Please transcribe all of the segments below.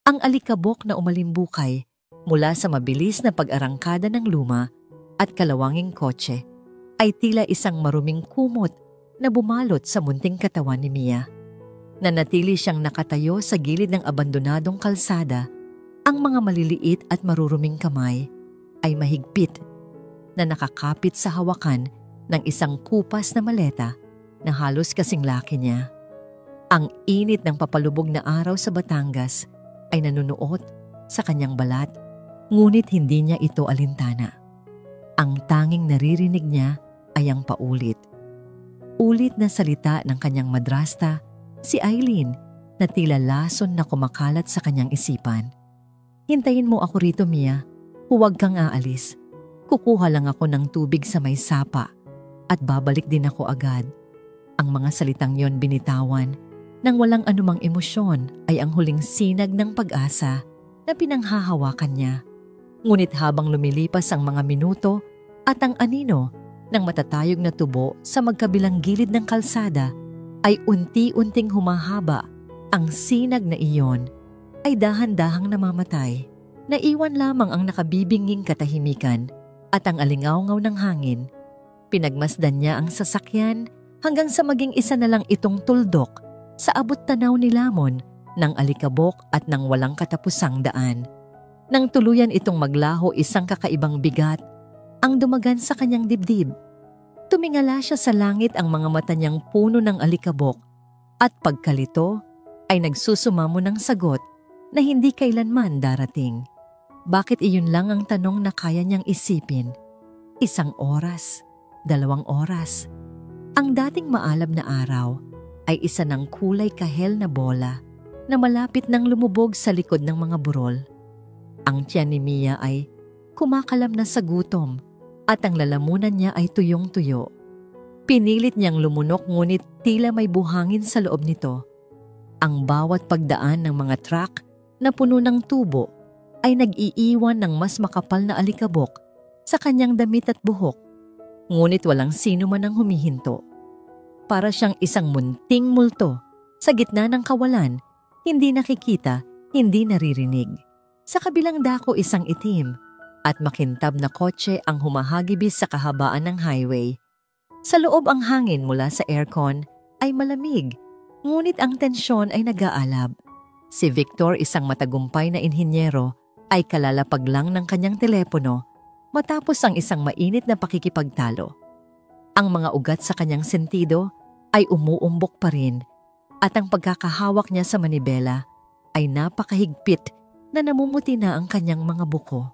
Ang alikabok na umalimbukay mula sa mabilis na pag-arangkada ng luma at kalawanging kotse ay tila isang maruming kumot na bumalot sa munting katawan ni Mia. Nanatili siyang nakatayo sa gilid ng abandonadong kalsada. Ang mga maliliit at maruruming kamay ay mahigpit na nakakapit sa hawakan ng isang kupas na maleta na halos kasing laki niya. Ang init ng papalubog na araw sa Batangas ay nanunuot sa kanyang balat, ngunit hindi niya ito alintana. Ang tanging naririnig niya ay ang paulit. Ulit na salita ng kanyang madrasta, si Eileen, na tila lason na kumakalat sa kanyang isipan. "Hintayin mo ako rito, Mia. Huwag kang aalis. Kukuha lang ako ng tubig sa may sapa at babalik din ako agad." Ang mga salitang yon binitawan nang walang anumang emosyon ay ang huling sinag ng pag-asa na pinanghahawakan niya. Ngunit habang lumilipas ang mga minuto at ang anino ng matatayog na tubo sa magkabilang gilid ng kalsada ay unti-unting humahaba, ang sinag na iyon ay dahan-dahang namamatay. Naiwan lamang ang nakabibinging katahimikan at ang alingawngaw ng hangin. Pinagmasdan niya ang sasakyan hanggang sa maging isa na lang itong tuldok sa abot tanaw ni lamon ng alikabok at ng walang katapusang daan. Nang tuluyan itong maglaho, isang kakaibang bigat ang dumagan sa kanyang dibdib. Tumingala siya sa langit, ang mga mata niyang puno ng alikabok, at pagkalito ay nagsusumamo ng sagot na hindi kailanman darating. Bakit iyon lang ang tanong na kaya niyang isipin? 1 oras, 2 oras. Ang dating maalab na araw ay isa ng kulay kahel na bola na malapit nang lumubog sa likod ng mga burol. Ang tiyan ni Mia ay kumakalam na sa gutom at ang lalamunan niya ay tuyong-tuyo. Pinilit niyang lumunok, ngunit tila may buhangin sa loob nito. Ang bawat pagdaan ng mga truck na puno ng tubo ay nag-iiwan ng mas makapal na alikabok sa kanyang damit at buhok. Ngunit walang sino man ang humihinto. Para siyang isang munting multo sa gitna ng kawalan, hindi nakikita, hindi naririnig. Sa kabilang dako, isang itim at makintab na kotse ang humahagibis sa kahabaan ng highway. Sa loob, ang hangin mula sa aircon ay malamig, ngunit ang tensyon ay nag-aalab. Si Victor, isang matagumpay na inhinyero, ay kalalapag lang ng kanyang telepono matapos ang isang mainit na pakikipagtalo. Ang mga ugat sa kanyang sentido ay umuumbok pa rin at ang pagkakahawak niya sa manibela ay napakahigpit na namumuti na ang kanyang mga buko.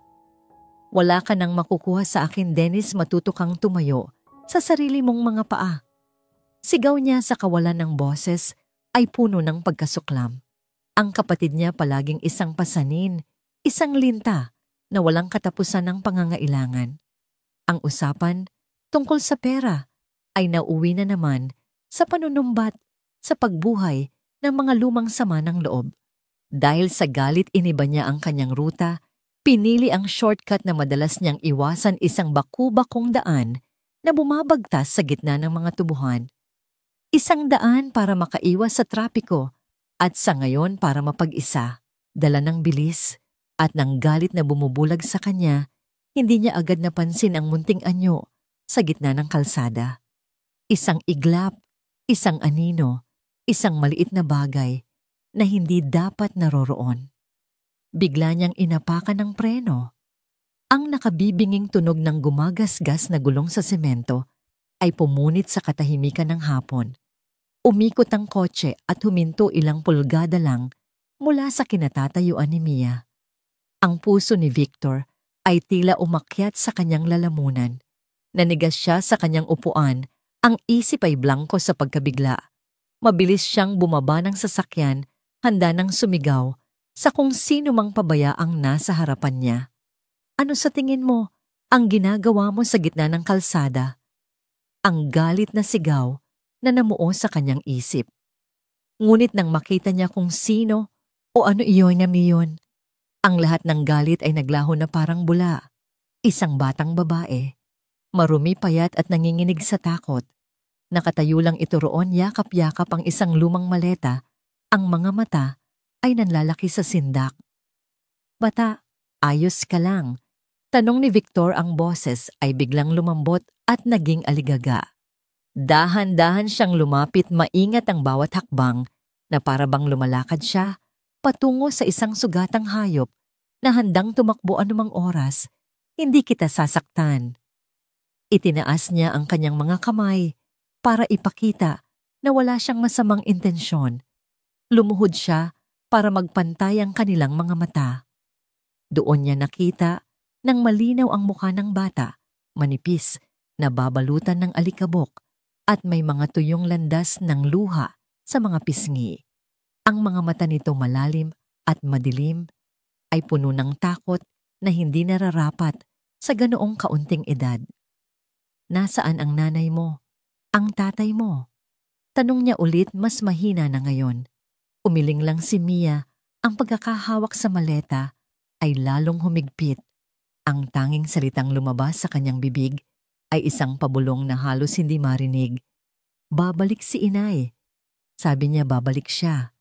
"Wala ka nang makukuha sa akin, Dennis, matuto kang tumayo sa sarili mong mga paa." Sigaw niya sa kawalan ng boses ay puno ng pagkasuklam. Ang kapatid niya palaging isang pasanin, isang linta na walang katapusan ng pangangailangan. Ang usapan tungkol sa pera ay nauwi na naman sa panunumbat sa pagbuhay ng mga lumang sama ng loob. Dahil sa galit, iniba niya ang kanyang ruta, pinili ang shortcut na madalas niyang iwasan, isang baku-bakong daan na bumabagtas sa gitna ng mga tubuhan. Isang daan para makaiwas sa trapiko at sa ngayon para mapag-isa. Dala ng bilis at ng galit na bumubulag sa kanya, hindi niya agad napansin ang munting anyo sa gitna ng kalsada. Isang iglap, isang anino, isang maliit na bagay na hindi dapat naroroon. Bigla niyang inapakan ng preno. Ang nakabibinging tunog ng gumagasgas na gulong sa semento ay pumunit sa katahimikan ng hapon. Umikot ang kotse at huminto ilang pulgada lang mula sa kinatatayuan ni Mia. Ang puso ni Victor ay tila umakyat sa kanyang lalamunan. Nanigas siya sa kanyang upuan, ang isip ay blanko sa pagkabigla. Mabilis siyang bumaba ng sasakyan, handa nang sumigaw sa kung sino mang pabayaang nasa harapan niya. "Ano sa tingin mo ang ginagawa mo sa gitna ng kalsada?" Ang galit na sigaw na namuo sa kanyang isip. Ngunit nang makita niya kung sino o ano iyon, ang lahat ng galit ay naglaho na parang bula. Isang batang babae, marumi, payat at nanginginig sa takot. Nakatayo lang ito roon, yakap-yakap ang isang lumang maleta, ang mga mata ay nanlalaki sa sindak. "Bata, ayos ka lang?" Tanong ni Victor. Ang boses ay biglang lumambot at naging aligaga. Dahan-dahan siyang lumapit, maingat ang bawat hakbang na para bang lumalakad siya patungo sa isang sugatang hayop na handang tumakbo anumang oras. "Hindi kita sasaktan." Itinaas niya ang kanyang mga kamay para ipakita na wala siyang masamang intensyon. Lumuhod siya para magpantay ang kanilang mga mata. Doon niya nakita nang malinaw ang mukha ng bata, manipis, nababalutan ng alikabok at may mga tuyong landas ng luha sa mga pisngi. Ang mga mata nito malalim at madilim, ay puno ng takot na hindi nararapat sa ganoong kaunting edad. "Nasaan ang nanay mo? Ang tatay mo?" Tanong niya ulit, mas mahina na ngayon. Umiling lang si Mia. Ang pagkakahawak sa maleta ay lalong humigpit. Ang tanging salitang lumabas sa kanyang bibig ay isang pabulong na halos hindi marinig. "Babalik si inay." Sabi niya babalik siya.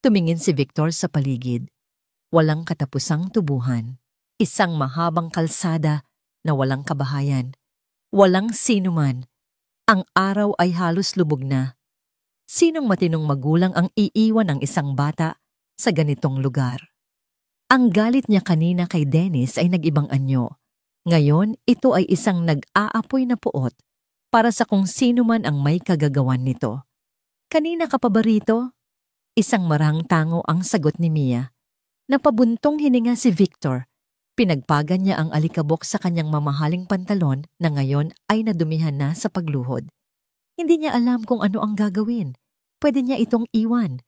Tumingin si Victor sa paligid. Walang katapusang tubuhan. Isang mahabang kalsada na walang kabahayan. Walang sinuman. Ang araw ay halos lubog na. Sinong matinong magulang ang iiwan ng isang bata sa ganitong lugar? Ang galit niya kanina kay Dennis ay nag-ibang anyo. Ngayon, ito ay isang nag-aapoy na puot para sa kung sino man ang may kagagawan nito. "Kanina ka pa ba rito?" Isang marang tango ang sagot ni Mia. Napabuntong hininga si Victor. Pinagpagan niya ang alikabok sa kanyang mamahaling pantalon na ngayon ay nadumihan na sa pagluhod. Hindi niya alam kung ano ang gagawin. Pwede niya itong iwan.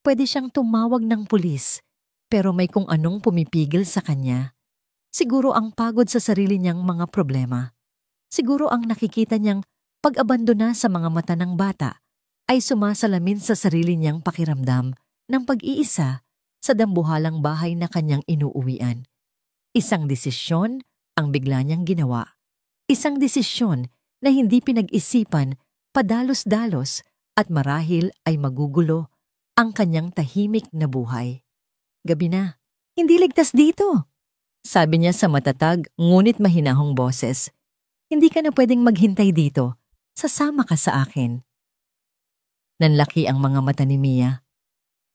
Pwede siyang tumawag ng pulis. Pero may kung anong pumipigil sa kanya. Siguro ang pagod sa sarili niyang mga problema. Siguro ang nakikita niyang pag-abandona sa mga mata ng bata ay sumasalamin sa sarili niyang pakiramdam ng pag-iisa sa dambuhalang bahay na kanyang inuuwian. Isang desisyon ang bigla niyang ginawa. Isang desisyon na hindi pinag-isipan, padalos-dalos at marahil ay magugulo ang kanyang tahimik na buhay. "Gabi na. Hindi ligtas dito," sabi niya sa matatag ngunit mahinahong boses. "Hindi ka na pwedeng maghintay dito. Sasama ka sa akin." Nanlaki ang mga mata ni Mia.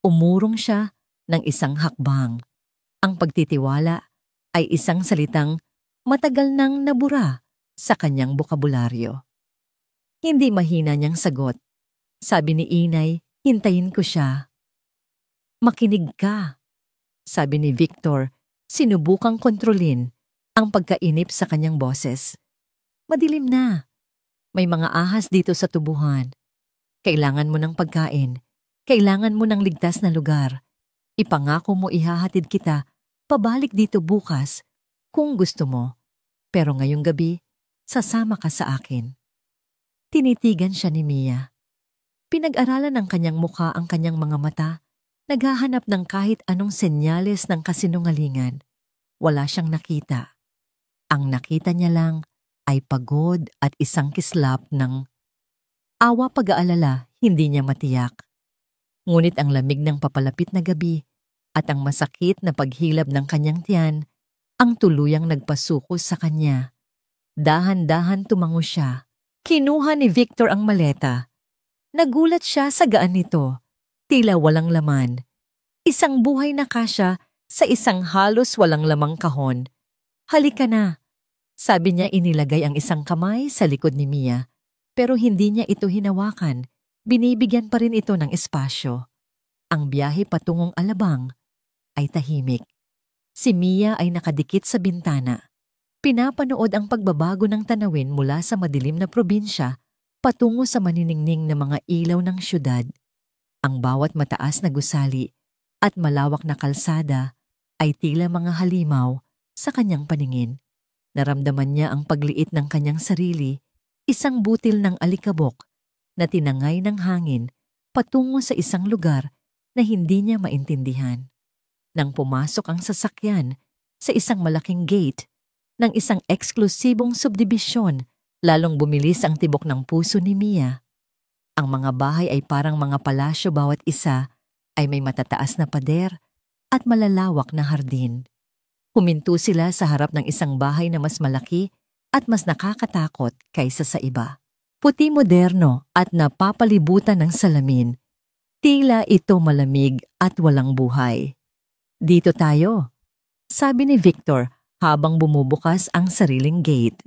Umurong siya ng isang hakbang. Ang pagtitiwala ay isang salitang matagal nang nabura sa kanyang bokabularyo. Hindi mahina niyang sagot. Sabi ni Inay, "Hintayin ko siya." "Makinig ka," sabi ni Victor, sinubukang kontrolin ang pagkainip sa kanyang boses. "Madilim na. May mga ahas dito sa tubuhan. Kailangan mo ng pagkain. Kailangan mo ng ligtas na lugar. Ipangako mo ihahatid kita pabalik dito bukas kung gusto mo. Pero ngayong gabi, sasama ka sa akin." Tinitigan siya ni Mia. Pinag-aralan ng kanyang mukha ang kanyang mga mata, naghahanap ng kahit anong senyales ng kasinungalingan. Wala siyang nakita. Ang nakita niya lang ay pagod at isang kislap ng awa. Pag-aalala, hindi niya matiyak. Ngunit ang lamig ng papalapit na gabi at ang masakit na paghilab ng kanyang tiyan ang tuluyang nagpasuko sa kanya. Dahan-dahan tumango siya. Kinuha ni Victor ang maleta. Nagulat siya sa gaan nito. Tila walang laman. Isang buhay na kasya sa isang halos walang lamang kahon. "Halika na," sabi niya. Inilagay ang isang kamay sa likod ni Mia. Pero hindi niya ito hinawakan. Binibigyan pa rin ito ng espasyo. Ang biyahe patungong Alabang ay tahimik. Si Mia ay nakadikit sa bintana. Pinapanood ang pagbabago ng tanawin mula sa madilim na probinsya patungo sa maniningning na mga ilaw ng syudad. Ang bawat mataas na gusali at malawak na kalsada ay tila mga halimaw sa kanyang paningin. Naramdaman niya ang pagliit ng kanyang sarili, isang butil ng alikabok na tinangay ng hangin patungo sa isang lugar na hindi niya maintindihan. Nang pumasok ang sasakyan sa isang malaking gate ng isang eksklusibong subdibisyon, lalong bumilis ang tibok ng puso ni Mia. Ang mga bahay ay parang mga palasyo bawat isa ay may matataas na pader at malalawak na hardin. Huminto sila sa harap ng isang bahay na mas malaki at mas nakakatakot kaysa sa iba. Puti moderno at napapalibutan ng salamin. Tila ito malamig at walang buhay. "Dito tayo," sabi ni Victor habang bumubukas ang sariling gate.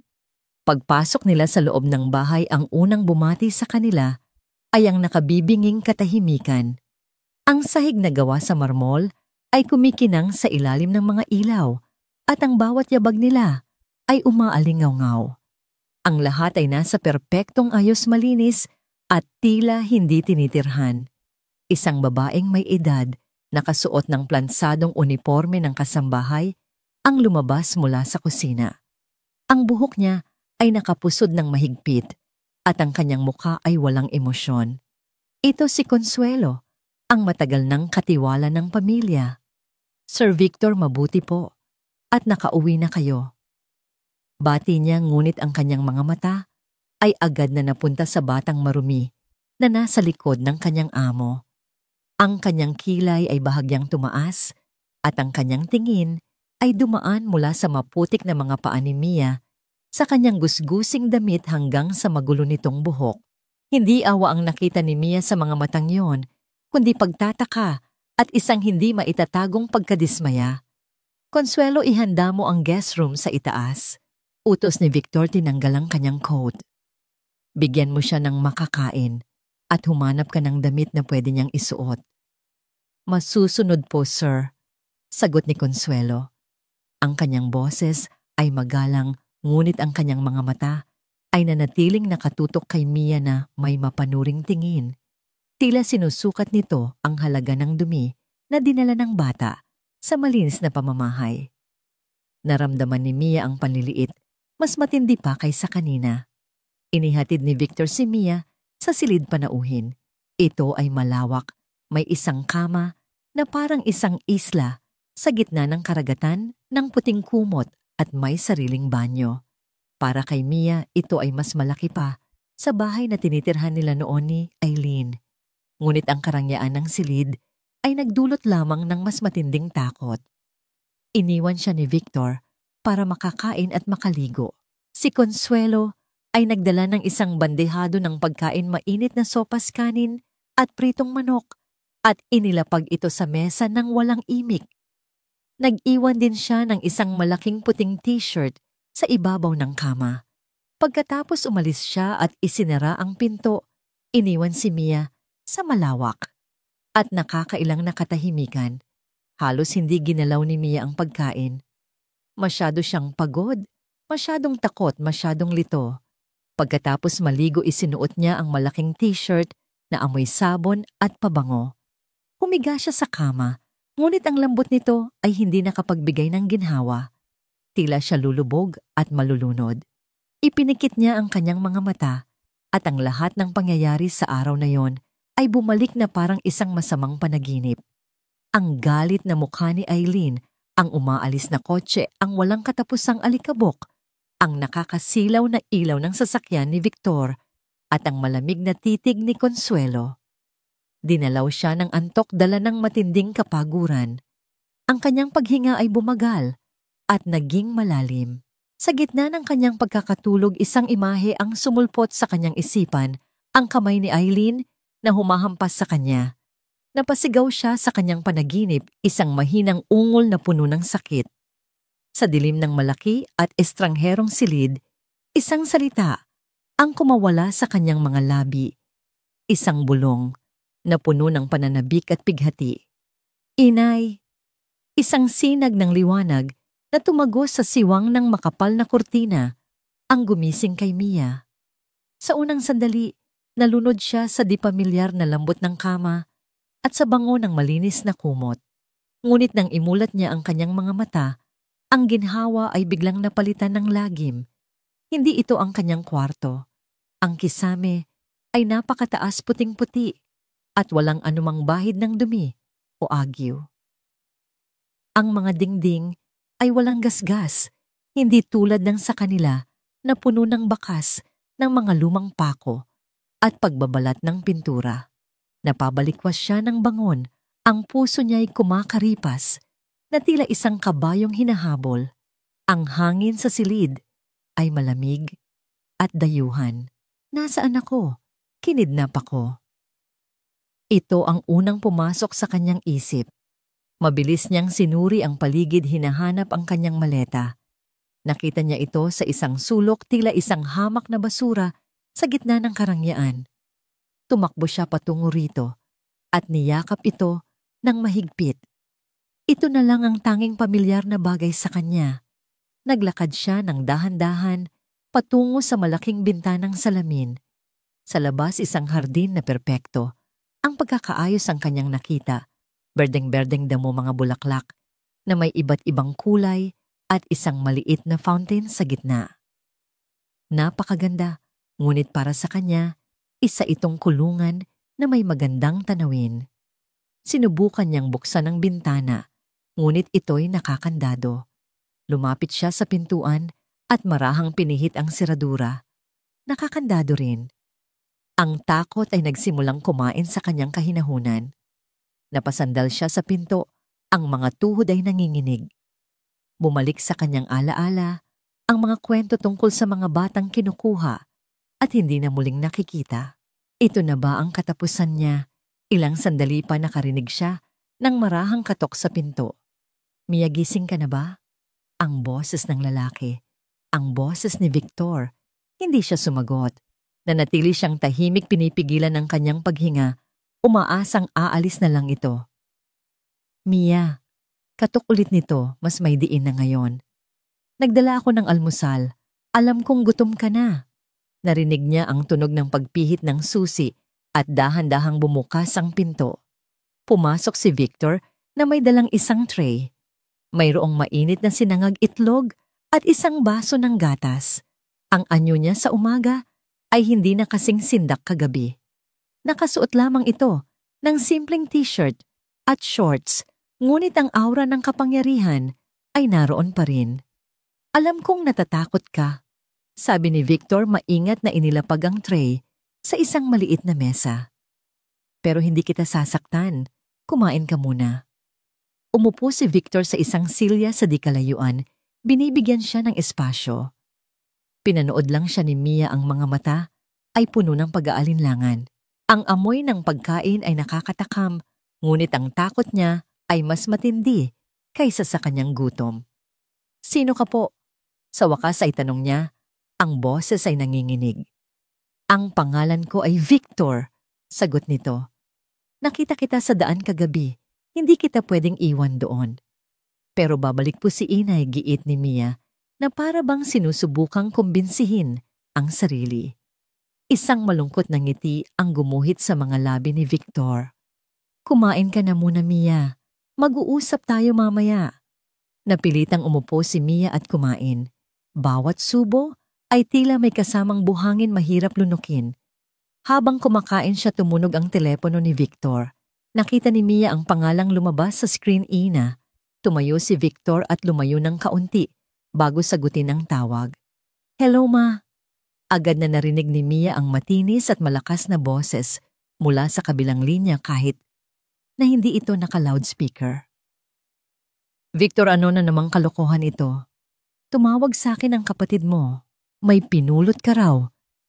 Pagpasok nila sa loob ng bahay, ang unang bumati sa kanila ay ang nakabibinging katahimikan. Ang sahig na gawa sa marmol ay kumikinang sa ilalim ng mga ilaw at ang bawat yabag nila ay umaalingaw-ngaw. Ang lahat ay nasa perpektong ayos, malinis at tila hindi tinitirhan. Isang babaeng may edad, nakasuot ng plansadong uniforme ng kasambahay, ang lumabas mula sa kusina. Ang buhok niya ay nakapusod ng mahigpit at ang kanyang mukha ay walang emosyon. Ito si Consuelo, ang matagal ng katiwala ng pamilya. "Sir Victor, mabuti po at nakauwi na kayo." Bati niya, ngunit ang kanyang mga mata ay agad na napunta sa batang marumi na nasa likod ng kanyang amo. Ang kanyang kilay ay bahagyang tumaas at ang kanyang tingin ay dumaan mula sa maputik na mga paa ni Mia sa kanyang gusgusing damit hanggang sa magulo nitong buhok. Hindi awa ang nakita ni Mia sa mga matang yon, kundi pagtataka at isang hindi maitatagong pagkadismaya. "Consuelo, ihanda mo ang guest room sa itaas." Utos ni Victor, tinanggal ang kanyang coat. "Bigyan mo siya ng makakain at humanap ka ng damit na pwede niyang isuot." "Masusunod po, sir," sagot ni Consuelo. Ang kanyang boses ay magalang, ngunit ang kanyang mga mata ay nanatiling nakatutok kay Mia na may mapanuring tingin. Tila sinusukat nito ang halaga ng dumi na dinala ng bata sa malinis na pamamahay. Naramdaman ni Mia ang panliliit, mas matindi pa kaysa kanina. Inihatid ni Victor si Mia sa silid panauhin. Ito ay malawak, may isang kama na parang isang isla sa gitna ng karagatan ng puting kumot at may sariling banyo. Para kay Mia, ito ay mas malaki pa sa bahay na tinitirhan nila noon ni Eileen. Ngunit ang karangyaan ng silid ay nagdulot lamang ng mas matinding takot. Iniwan siya ni Victor para makakain at makaligo. Si Consuelo ay nagdala ng isang bandehado ng pagkain, mainit na sopas, kanin at pritong manok, at inilapag ito sa mesa ng walang imik. Nag-iwan din siya ng isang malaking puting t-shirt sa ibabaw ng kama. Pagkatapos umalis siya at isinara ang pinto, iniwan si Mia sa malawak at nakakailang na katahimikan. Halos hindi ginalaw ni Mia ang pagkain. Masyado siyang pagod, masyadong takot, masyadong lito. Pagkatapos maligo, isinuot niya ang malaking t-shirt na amoy sabon at pabango. Humiga siya sa kama, ngunit ang lambot nito ay hindi nakapagbigay ng ginhawa. Tila siya lulubog at malulunod. Ipinikit niya ang kanyang mga mata at ang lahat ng pangyayari sa araw na yon ay bumalik na parang isang masamang panaginip. Ang galit na mukha ni Eileen, ang umaalis na kotse, ang walang katapusang alikabok, ang nakakasilaw na ilaw ng sasakyan ni Victor, at ang malamig na titig ni Consuelo. Dinalaw siya ng antok, dala ng matinding kapaguran. Ang kanyang paghinga ay bumagal at naging malalim. Sa gitna ng kanyang pagkakatulog, isang imahe ang sumulpot sa kanyang isipan, ang kamay ni Eileen na humahampas sa kanya. Napasigaw siya sa kanyang panaginip, isang mahinang ungol na puno ng sakit. Sa dilim ng malaki at estrangherong silid, isang salita ang kumawala sa kanyang mga labi. Isang bulong na puno ng pananabik at pighati. "Inay!" Isang sinag ng liwanag na tumagos sa siwang ng makapal na kurtina ang gumising kay Mia. Sa unang sandali, nalunod siya sa di pamilyar na lambot ng kama at sa bango ng malinis na kumot. Ngunit nang imulat niya ang kanyang mga mata, ang ginhawa ay biglang napalitan ng lagim. Hindi ito ang kanyang kwarto. Ang kisame ay napakataas, puting-puti at walang anumang bahid ng dumi o agyo. Ang mga dingding ay walang gasgas, hindi tulad ng sa kanila na puno ng bakas ng mga lumang pako at pagbabalat ng pintura. Napabalikwas siya ng bangon Ang puso niya'y kumakaripas na tila isang kabayong hinahabol. Ang hangin sa silid ay malamig at dayuhan. Nasaan ako? Kinidnap ako. Ito ang unang pumasok sa kanyang isip. Mabilis niyang sinuri ang paligid, hinahanap ang kanyang maleta. Nakita niya ito sa isang sulok, tila isang hamak na basura sa gitna ng karangyaan. Tumakbo siya patungo rito at niyakap ito ng mahigpit. Ito na lang ang tanging pamilyar na bagay sa kanya. Naglakad siya ng dahan-dahan patungo sa malaking bintanang salamin. Sa labas, isang hardin na perpekto. Ang pagkakaayos ang kanyang nakita. Berdeng-berdeng damo mga bulaklak na may iba't ibang kulay at isang maliit na fountain sa gitna. Napakaganda, ngunit para sa kanya, isa itong kulungan na may magandang tanawin. Sinubukan niyang buksan ang bintana, ngunit ito'y nakakandado. Lumapit siya sa pintuan at marahang pinihit ang siradura. Nakakandado rin. Ang takot ay nagsimulang kumain sa kanyang kahinahunan. Napasandal siya sa pinto, ang mga tuhod ay nanginginig. Bumalik sa kanyang alaala ang mga kwento tungkol sa mga batang kinukuha at hindi na muling nakikita. Ito na ba ang katapusan niya? Ilang sandali pa nakarinig siya ng marahang katok sa pinto. Mia, gising ka na ba? Ang boses ng lalaki. Ang boses ni Victor. Hindi siya sumagot. Nanatili siyang tahimik, pinipigilan ng kanyang paghinga. Umaasang aalis na lang ito. Mia, katok ulit nito, mas may diin na ngayon. Nagdala ako ng almusal. Alam kong gutom ka na. Narinig niya ang tunog ng pagpihit ng susi at dahan-dahang bumukas ang pinto. Pumasok si Victor na may dalang isang tray. Mayroong mainit na sinangag itlog at isang baso ng gatas. Ang anyo niya sa umaga ay hindi na kasing sindak kagabi. Nakasuot lamang ito ng simpleng t-shirt at shorts, ngunit ang aura ng kapangyarihan ay naroon pa rin. Alam kong natatakot ka, sabi ni Victor, maingat na inilapag ang tray sa isang maliit na mesa. Pero hindi kita sasaktan, kumain ka muna. Umupo si Victor sa isang silya sa di kalayuan, binibigyan siya ng espasyo. Pinanood lang siya ni Mia, ang mga mata ay puno ng pag-aalinlangan. Ang amoy ng pagkain ay nakakatakam, ngunit ang takot niya ay mas matindi kaysa sa kanyang gutom. Sino ka po? Sa wakas ay tanong niya, ang boses ay nanginginig. Ang pangalan ko ay Victor, sagot nito. Nakita kita sa daan kagabi, hindi kita pwedeng iwan doon. Pero babalik po si Inay, giit ni Mia, na para bang sinusubukang kumbinsihin ang sarili. Isang malungkot na ngiti ang gumuhit sa mga labi ni Victor. Kumain ka na muna, Mia. Mag-uusap tayo mamaya. Napilitang umupo si Mia at kumain. Bawat subo ay tila may kasamang buhangin, mahirap lunukin. Habang kumakain siya, tumunog ang telepono ni Victor. Nakita ni Mia ang pangalang lumabas sa screen. Ina. Tumayo si Victor at lumayo ng kaunti bago sagutin ang tawag. Hello, Ma. Agad na narinig ni Mia ang matinis at malakas na boses mula sa kabilang linya kahit na hindi ito naka-loudspeaker. Victor, ano na namang kalokohan ito? Tumawag sa akin ang kapatid mo. May pinulot ka raw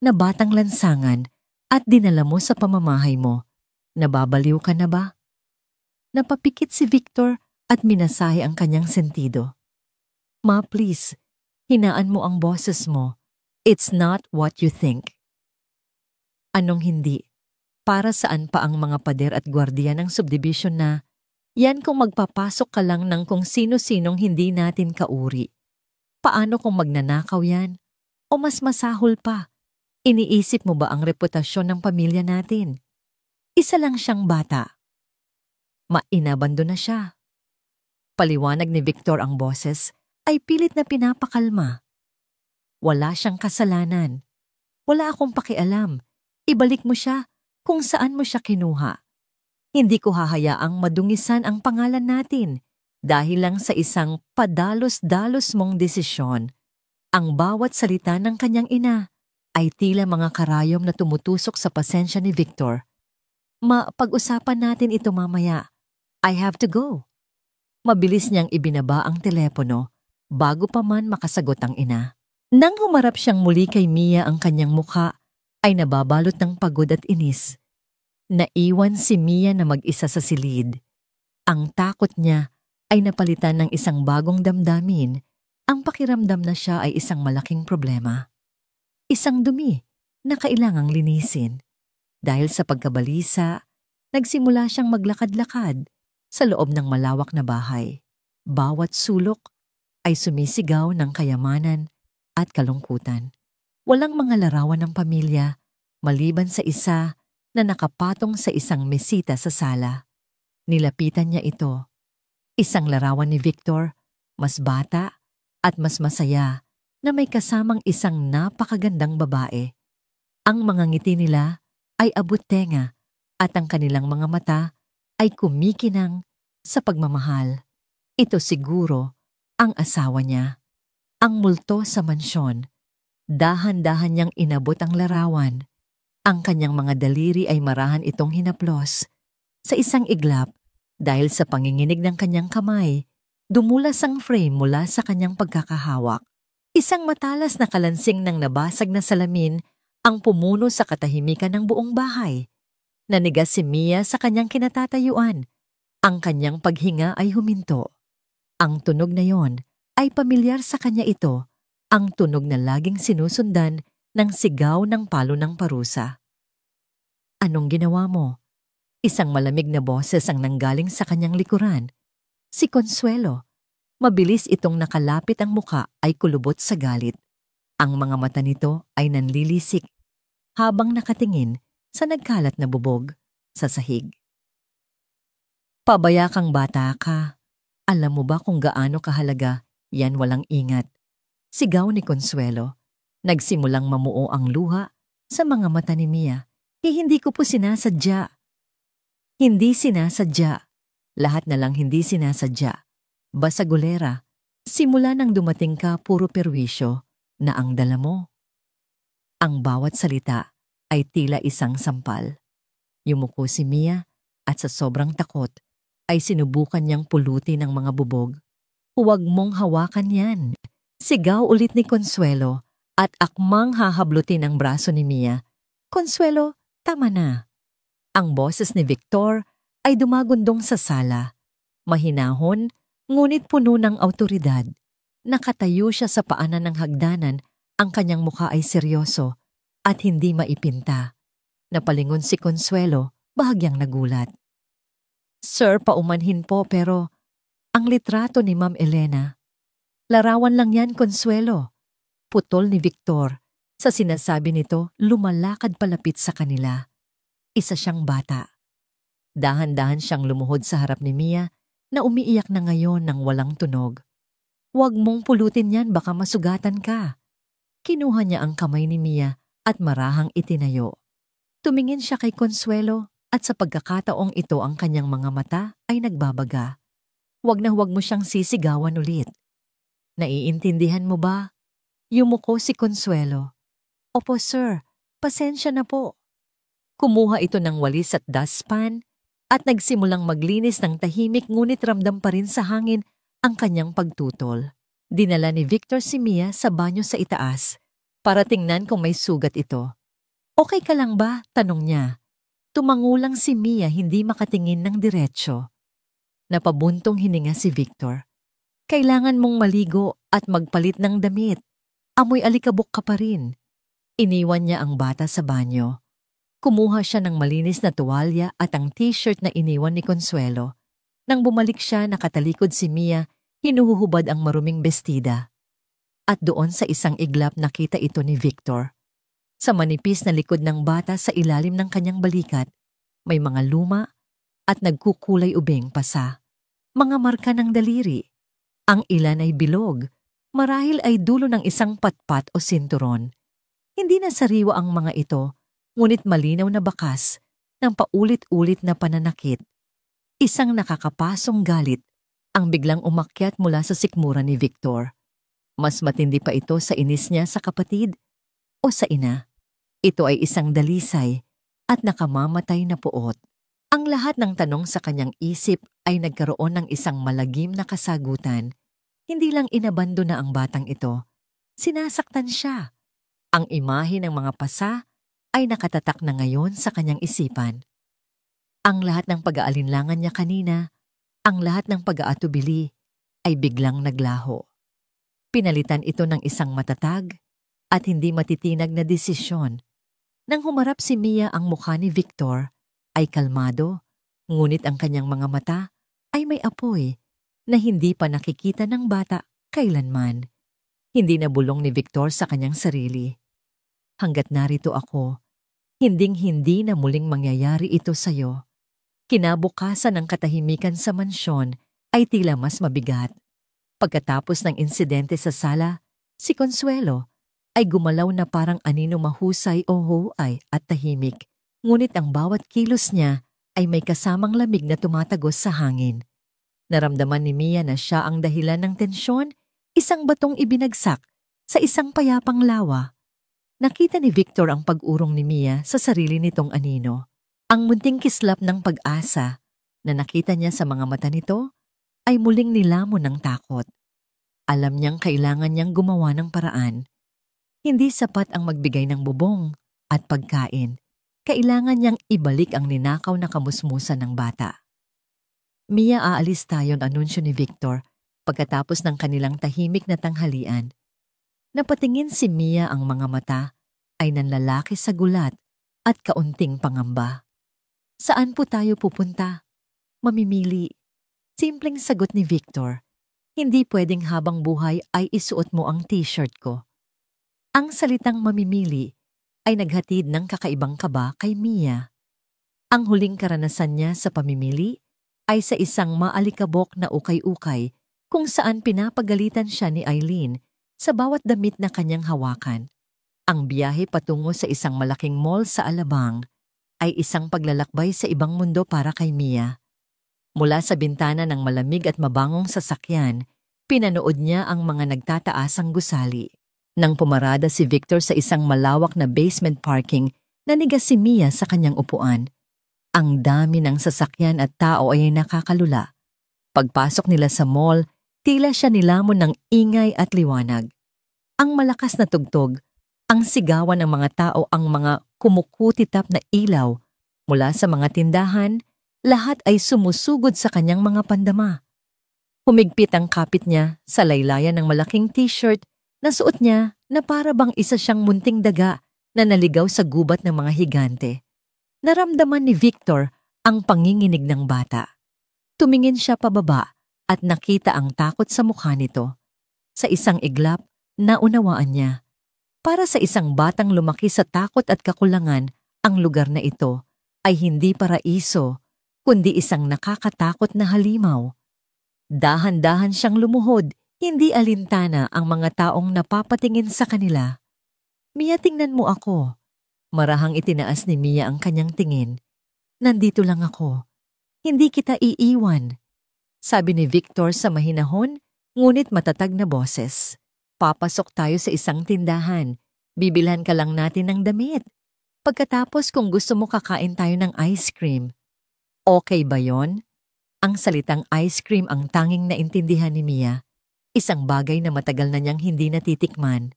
na batang lansangan at dinala mo sa pamamahay mo. Nababaliw ka na ba? Napapikit si Victor at minasahe ang kanyang sentido. Ma, please, hinaan mo ang boses mo. It's not what you think. Anong hindi? Para saan pa ang mga pader at gwardiya ng subdivision na yan kung magpapasok ka lang ng kung sino-sinong hindi natin kauri? Paano kung magnanakaw yan? O mas masahol pa, iniisip mo ba ang reputasyon ng pamilya natin? Isa lang siyang bata. Mainabando na siya. Paliwanag ni Victor, ang boses ay pilit na pinapakalma. Wala siyang kasalanan. Wala akong pakialam. Ibalik mo siya kung saan mo siya kinuha. Hindi ko hahayaang madungisan ang pangalan natin dahil lang sa isang padalos-dalos mong desisyon. Ang bawat salita ng kanyang ina ay tila mga karayom na tumutusok sa pasensya ni Victor. Pag-usapan natin ito mamaya. I have to go. Mabilis niyang ibinaba ang telepono bago pa man makasagot ang ina. Nang humarap siyang muli kay Mia, ang kanyang mukha ay nababalot ng pagod at inis. Naiwan si Mia na mag-isa sa silid. Ang takot niya ay napalitan ng isang bagong damdamin. Ang pakiramdam na siya ay isang malaking problema. Isang dumi na kailangang linisin. Dahil sa pagkabalisa, nagsimula siyang maglakad-lakad sa loob ng malawak na bahay. Bawat sulok ay sumisigaw ng kayamanan at kalungkutan. Walang mga larawan ng pamilya, maliban sa isa na nakapatong sa isang mesita sa sala. Nilapitan niya ito. Isang larawan ni Victor, mas bata at mas masaya, na may kasamang isang napakagandang babae. Ang mga ngiti nila ay abot tenga at ang kanilang mga mata ay kumikinang sa pagmamahal. Ito siguro ang asawa niya. Ang multo sa mansyon. Dahan-dahan niyang inabot ang larawan. Ang kanyang mga daliri ay marahan itong hinaplos. Sa isang iglap, dahil sa panginginig ng kanyang kamay, dumulas ang frame mula sa kanyang pagkakahawak. Isang matalas na kalansing ng nabasag na salamin ang pumuno sa katahimikan ng buong bahay. Nanigas si Mia sa kanyang kinatatayuan. Ang kanyang paghinga ay huminto. Ang tunog na yon ay pamilyar sa kanya. Ito ang tunog na laging sinusundan ng sigaw ng palo ng parusa. Anong ginawa mo? Isang malamig na boses ang nanggaling sa kanyang likuran. Si Consuelo. Mabilis itong nakalapit, ang muka ay kulubot sa galit. Ang mga mata nito ay nanlilisik habang nakatingin sa nagkalat na bubog sa sahig. Pabaya kang bata ka. Alam mo ba kung gaano kahalaga yan walang ingat? Sigaw ni Consuelo. Nagsimulang mamuo ang luha sa mga mata ni Mia. Hindi ko po sinasadya. Hindi sinasadya. Lahat na lang hindi sinasadya. Basagolera, simula nang dumating ka puro perwisyo na ang dala mo. Ang bawat salita ay tila isang sampal. Yumuko si Mia at sa sobrang takot ay sinubukan niyang pulutin ang mga bubog. Huwag mong hawakan yan. Sigaw ulit ni Consuelo at akmang hahablutin ang braso ni Mia. Consuelo, tama na. Ang boses ni Victor ay dumagundong sa sala. Mahinahon, ngunit puno ng awtoridad. Nakatayo siya sa paanan ng hagdanan, ang kanyang mukha ay seryoso at hindi maipinta. Napalingon si Consuelo, bahagyang nagulat. Sir, paumanhin po, pero ang litrato ni Ma'am Elena. Larawan lang yan, Consuelo. Putol ni Victor. Sa sinasabi nito, lumalakad palapit sa kanila. Isa siyang bata. Dahan-dahan siyang lumuhod sa harap ni Mia, na umiiyak na ngayon ng walang tunog. Huwag mong pulutin yan, baka masugatan ka. Kinuha niya ang kamay ni Mia at marahang itinayo. Tumingin siya kay Consuelo at sa pagkakataong ito ang kanyang mga mata ay nagbabaga. Huwag na huwag mo siyang sisigawan ulit. Naiintindihan mo ba? Yumuko si Consuelo. Opo sir, pasensya na po. Kumuha ito ng walis at dustpan at nagsimulang maglinis ng tahimik, ngunit ramdam pa rin sa hangin ang kanyang pagtutol. Dinala ni Victor si Mia sa banyo sa itaas para tingnan kung may sugat ito. Okay ka lang ba? Tanong niya. Tumangulang si Mia, hindi makatingin ng diretsyo. Napabuntong hininga si Victor. Kailangan mong maligo at magpalit ng damit. Amoy alikabok ka pa rin. Iniwan niya ang bata sa banyo. Kumuha siya ng malinis na tuwalya at ang t-shirt na iniwan ni Consuelo. Nang bumalik siya, nakatalikod si Mia, hinuhuhubad ang maruming bestida. At doon sa isang iglap nakita ito ni Victor. Sa manipis na likod ng bata sa ilalim ng kanyang balikat, may mga luma at nagkukulay ubing pasa. Mga marka ng daliri. Ang ilan ay bilog, marahil ay dulo ng isang patpat o sinturon. Hindi na sariwa ang mga ito, ngunit malinaw na bakas ng paulit-ulit na pananakit. Isang nakakapasong galit ang biglang umakyat mula sa sikmura ni Victor. Mas matindi pa ito sa inis niya sa kapatid o sa ina. Ito ay isang dalisay at nakamamatay na puot. Ang lahat ng tanong sa kanyang isip ay nagkaroon ng isang malagim na kasagutan. Hindi lang inabando na ang batang ito. Sinasaktan siya. Ang imahe ng mga pasa ay nakatatak na ngayon sa kanyang isipan. Ang lahat ng pag-aalinlangan niya kanina, ang lahat ng pag-aatubili ay biglang naglaho. Pinalitan ito ng isang matatag at hindi matitinag na desisyon. Nang humarap si Mia ang mukha ni Victor, ay kalmado, ngunit ang kanyang mga mata ay may apoy na hindi pa nakikita ng bata kailanman. Hindi nabulong ni Victor sa kanyang sarili. Hanggat narito ako, hinding-hindi na muling mangyayari ito sa'yo. Kinabukasan ng katahimikan sa mansyon ay tila mas mabigat. Pagkatapos ng insidente sa sala, si Consuelo ay gumalaw na parang anino mahusay o huay at tahimik. Ngunit ang bawat kilos niya ay may kasamang lamig na tumatagos sa hangin. Naramdaman ni Mia na siya ang dahilan ng tensyon, isang batong ibinagsak sa isang payapang lawa. Nakita ni Victor ang pag-urong ni Mia sa sarili nitong anino. Ang munting kislap ng pag-asa na nakita niya sa mga mata nito ay muling nilamon ng takot. Alam niyang kailangan niyang gumawa ng paraan. Hindi sapat ang magbigay ng bubong at pagkain. Kailangan niyang ibalik ang ninakaw na kamusmusan ng bata. Mia, aalis tayo, anunsyo ni Victor pagkatapos ng kanilang tahimik na tanghalian. Napatingin si Mia, ang mga mata ay nanlalaki sa gulat at kaunting pangamba. Saan po tayo pupunta? Mamimili. Simpleng sagot ni Victor. Hindi pwedeng habang buhay ay isuot mo ang t-shirt ko. Ang salitang mamimili ay naghatid ng kakaibang kaba kay Mia. Ang huling karanasan niya sa pamimili ay sa isang maalikabok na ukay-ukay kung saan pinapagalitan siya ni Eileen sa bawat damit na kanyang hawakan. Ang biyahe patungo sa isang malaking mall sa Alabang ay isang paglalakbay sa ibang mundo para kay Mia. Mula sa bintana ng malamig at mabangong sasakyan, pinanood niya ang mga nagtataasang gusali. Nang pumarada si Victor sa isang malawak na basement parking, nanigas si Mia sa kanyang upuan. Ang dami ng sasakyan at tao ay nakakalula. Pagpasok nila sa mall, tila siya nilamon ng ingay at liwanag. Ang malakas na tugtog, ang sigawan ng mga tao, ang mga kumukutitap na ilaw mula sa mga tindahan, lahat ay sumusugod sa kanyang mga pandama. Humigpit ang kapit niya sa laylayan ng malaking t-shirt na suot niya na para bang isa siyang munting daga na naligaw sa gubat ng mga higante. Naramdaman ni Victor ang panginginig ng bata. Tumingin siya pababa at nakita ang takot sa mukha nito. Sa isang iglap, naunawaan niya. Para sa isang batang lumaki sa takot at kakulangan, ang lugar na ito ay hindi paraiso, kundi isang nakakatakot na halimaw. Dahan-dahan siyang lumuhod. Hindi alintana ang mga taong napapatingin sa kanila. Mia, tingnan mo ako. Marahang itinaas ni Mia ang kanyang tingin. Nandito lang ako. Hindi kita iiwan. Sabi ni Victor sa mahinahon, ngunit matatag na boses. Papasok tayo sa isang tindahan. Bibilhan ka lang natin ng damit. Pagkatapos kung gusto mo kakain tayo ng ice cream. Okay ba yon? Ang salitang ice cream ang tanging naintindihan ni Mia. Isang bagay na matagal na niyang hindi natitikman.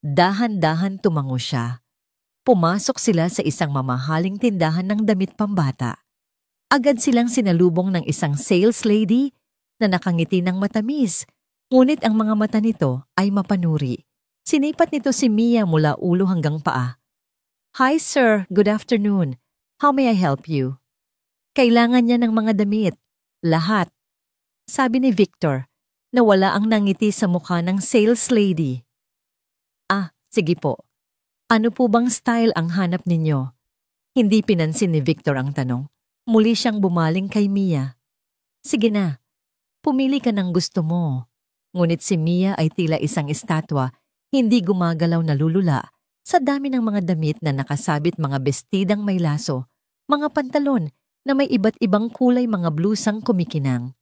Dahan-dahan tumango siya. Pumasok sila sa isang mamahaling tindahan ng damit pambata. Agad silang sinalubong ng isang sales lady na nakangiti ng matamis, ngunit ang mga mata nito ay mapanuri. Sinipat nito si Mia mula ulo hanggang paa. Hi sir, good afternoon. How may I help you? Kailangan niya ng mga damit. Lahat. Sabi ni Victor, na wala ang nangiti sa mukha ng sales lady. Ah, sige po. Ano po bang style ang hanap ninyo? Hindi pinansin ni Victor ang tanong. Muli siyang bumaling kay Mia. Sige na, pumili ka ng gusto mo. Ngunit si Mia ay tila isang estatwa, hindi gumagalaw na lulula sa dami ng mga damit na nakasabit, mga bestidang may laso, mga pantalon na may iba't ibang kulay, mga blusang kumikinang.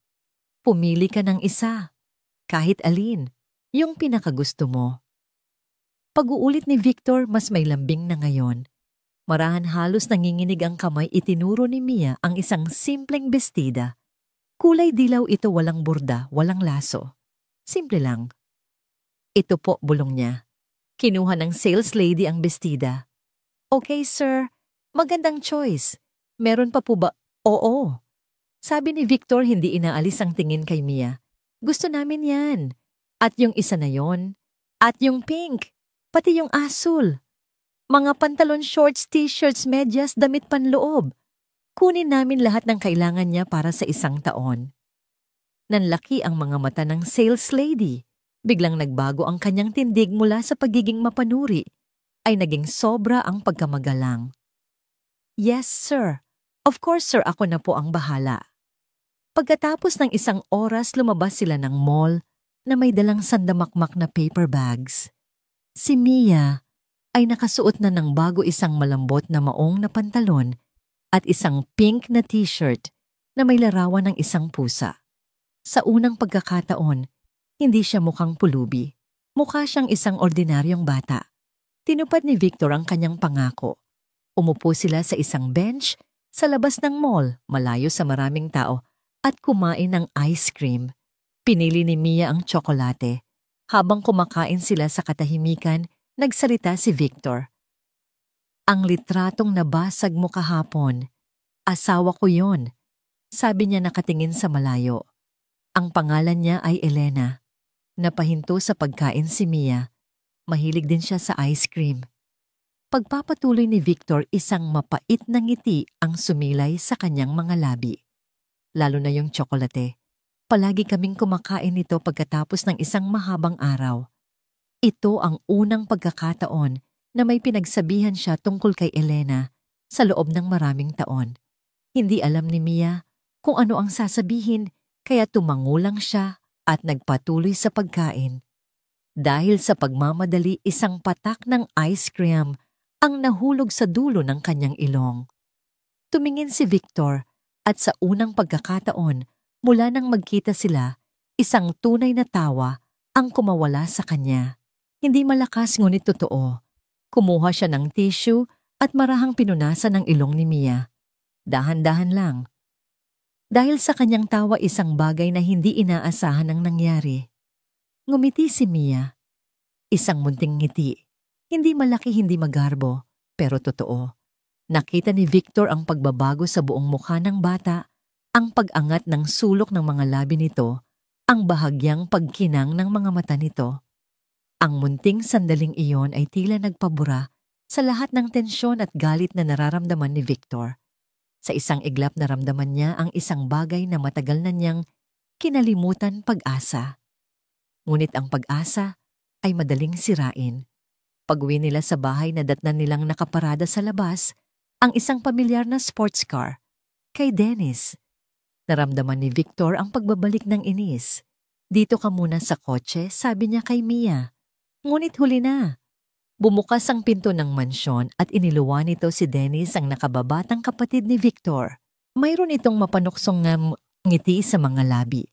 Pumili ka ng isa. Kahit alin, yung pinakagusto mo. Pag-uulit ni Victor, mas may lambing na ngayon. Marahan halos nanginginig ang kamay, itinuro ni Mia ang isang simpleng bestida. Kulay dilaw ito, walang burda, walang laso. Simple lang. Ito po, bulong niya. Kinuha ng sales lady ang bestida. Okay, sir. Magandang choice. Meron pa po ba? Oo. Sabi ni Victor, hindi inaalis ang tingin kay Mia. Gusto namin yan. At yung isa na yon. At yung pink. Pati yung asul. Mga pantalon, shorts, t-shirts, medyas, damit panloob. Kunin namin lahat ng kailangan niya para sa isang taon. Nanlaki ang mga mata ng sales lady. Biglang nagbago ang kanyang tindig mula sa pagiging mapanuri. Ay naging sobra ang pagkamagalang. Yes, sir. Of course, sir, ako na po ang bahala. Pagkatapos ng isang oras, lumabas sila ng mall na may dalang sandamakmak na paper bags. Si Mia ay nakasuot na ng bago, isang malambot na maong na pantalon at isang pink na t-shirt na may larawan ng isang pusa. Sa unang pagkakataon, hindi siya mukhang pulubi. Mukha siyang isang ordinaryong bata. Tinupad ni Victor ang kanyang pangako. Umupo sila sa isang bench sa labas ng mall, malayo sa maraming tao, at kumain ng ice cream. Pinili ni Mia ang tsokolate. Habang kumakain sila sa katahimikan, nagsalita si Victor. Ang litratong nabasag mo kahapon, asawa ko yon, sabi niya nakatingin sa malayo. Ang pangalan niya ay Elena. Napahinto sa pagkain si Mia. Mahilig din siya sa ice cream. Pagpapatuloy ni Victor, isang mapait na ngiti ang sumilay sa kanyang mga labi. Lalo na yung tsokolate. Palagi kaming kumakain nito pagkatapos ng isang mahabang araw. Ito ang unang pagkakataon na may pinagsabihan siya tungkol kay Elena sa loob ng maraming taon. Hindi alam ni Mia kung ano ang sasabihin, kaya tumango lang siya at nagpatuloy sa pagkain. Dahil sa pagmamadali, isang patak ng ice cream ang nahulog sa dulo ng kanyang ilong. Tumingin si Victor at sa unang pagkakataon, mula nang magkita sila, isang tunay na tawa ang kumawala sa kanya. Hindi malakas ngunit totoo. Kumuha siya ng tissue at marahang pinunasan ang ilong ni Mia. Dahan-dahan lang. Dahil sa kanyang tawa, isang bagay na hindi inaasahan ang nangyari. Ngumiti si Mia. Isang munting ngiti. Hindi malaki, hindi magarbo, pero totoo. Nakita ni Victor ang pagbabago sa buong mukha ng bata, ang pag-angat ng sulok ng mga labi nito, ang bahagyang pagkinang ng mga mata nito. Ang munting sandaling iyon ay tila nagpabura sa lahat ng tensyon at galit na nararamdaman ni Victor. Sa isang iglap naramdaman niya ang isang bagay na matagal na niyang kinalimutan, pag-asa. Ngunit ang pag-asa ay madaling sirain. Pag-uwi nila sa bahay, nadatnan nilang nakaparada sa labas ang isang pamilyar na sports car, kay Dennis. Naramdaman ni Victor ang pagbabalik ng inis. Dito ka muna sa kotse, sabi niya kay Mia. Ngunit huli na. Bumukas ang pinto ng mansyon at iniluwan nito si Dennis, ang nakababatang kapatid ni Victor. Mayroon itong mapanuksong ngiti sa mga labi.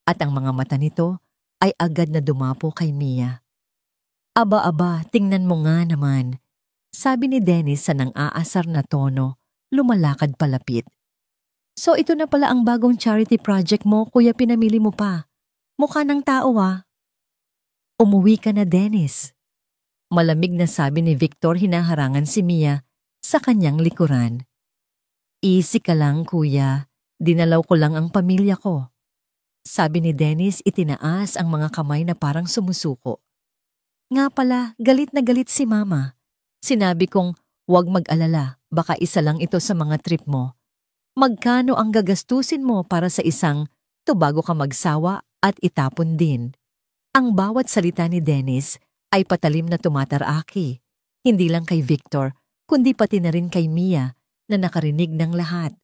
At ang mga mata nito ay agad na dumapo kay Mia. Aba-aba, tingnan mo nga naman, sabi ni Dennis sa nang-aasar na tono, lumalakad palapit. So ito na pala ang bagong charity project mo, kuya, pinamili mo pa. Mukha ng tao ah. Umuwi ka na, Dennis. Malamig na sabi ni Victor, hinaharangan si Mia sa kanyang likuran. Easy ka lang, kuya. Dinalaw ko lang ang pamilya ko. Sabi ni Dennis, itinaas ang mga kamay na parang sumusuko. Nga pala, galit na galit si Mama. Sinabi kong, huwag mag-alala, baka isa lang ito sa mga trip mo. Magkano ang gagastusin mo para sa isang to bago ka magsawa at itapon din? Ang bawat salita ni Dennis ay patalim na tumataraki. Hindi lang kay Victor, kundi pati na rin kay Mia na nakarinig ng lahat.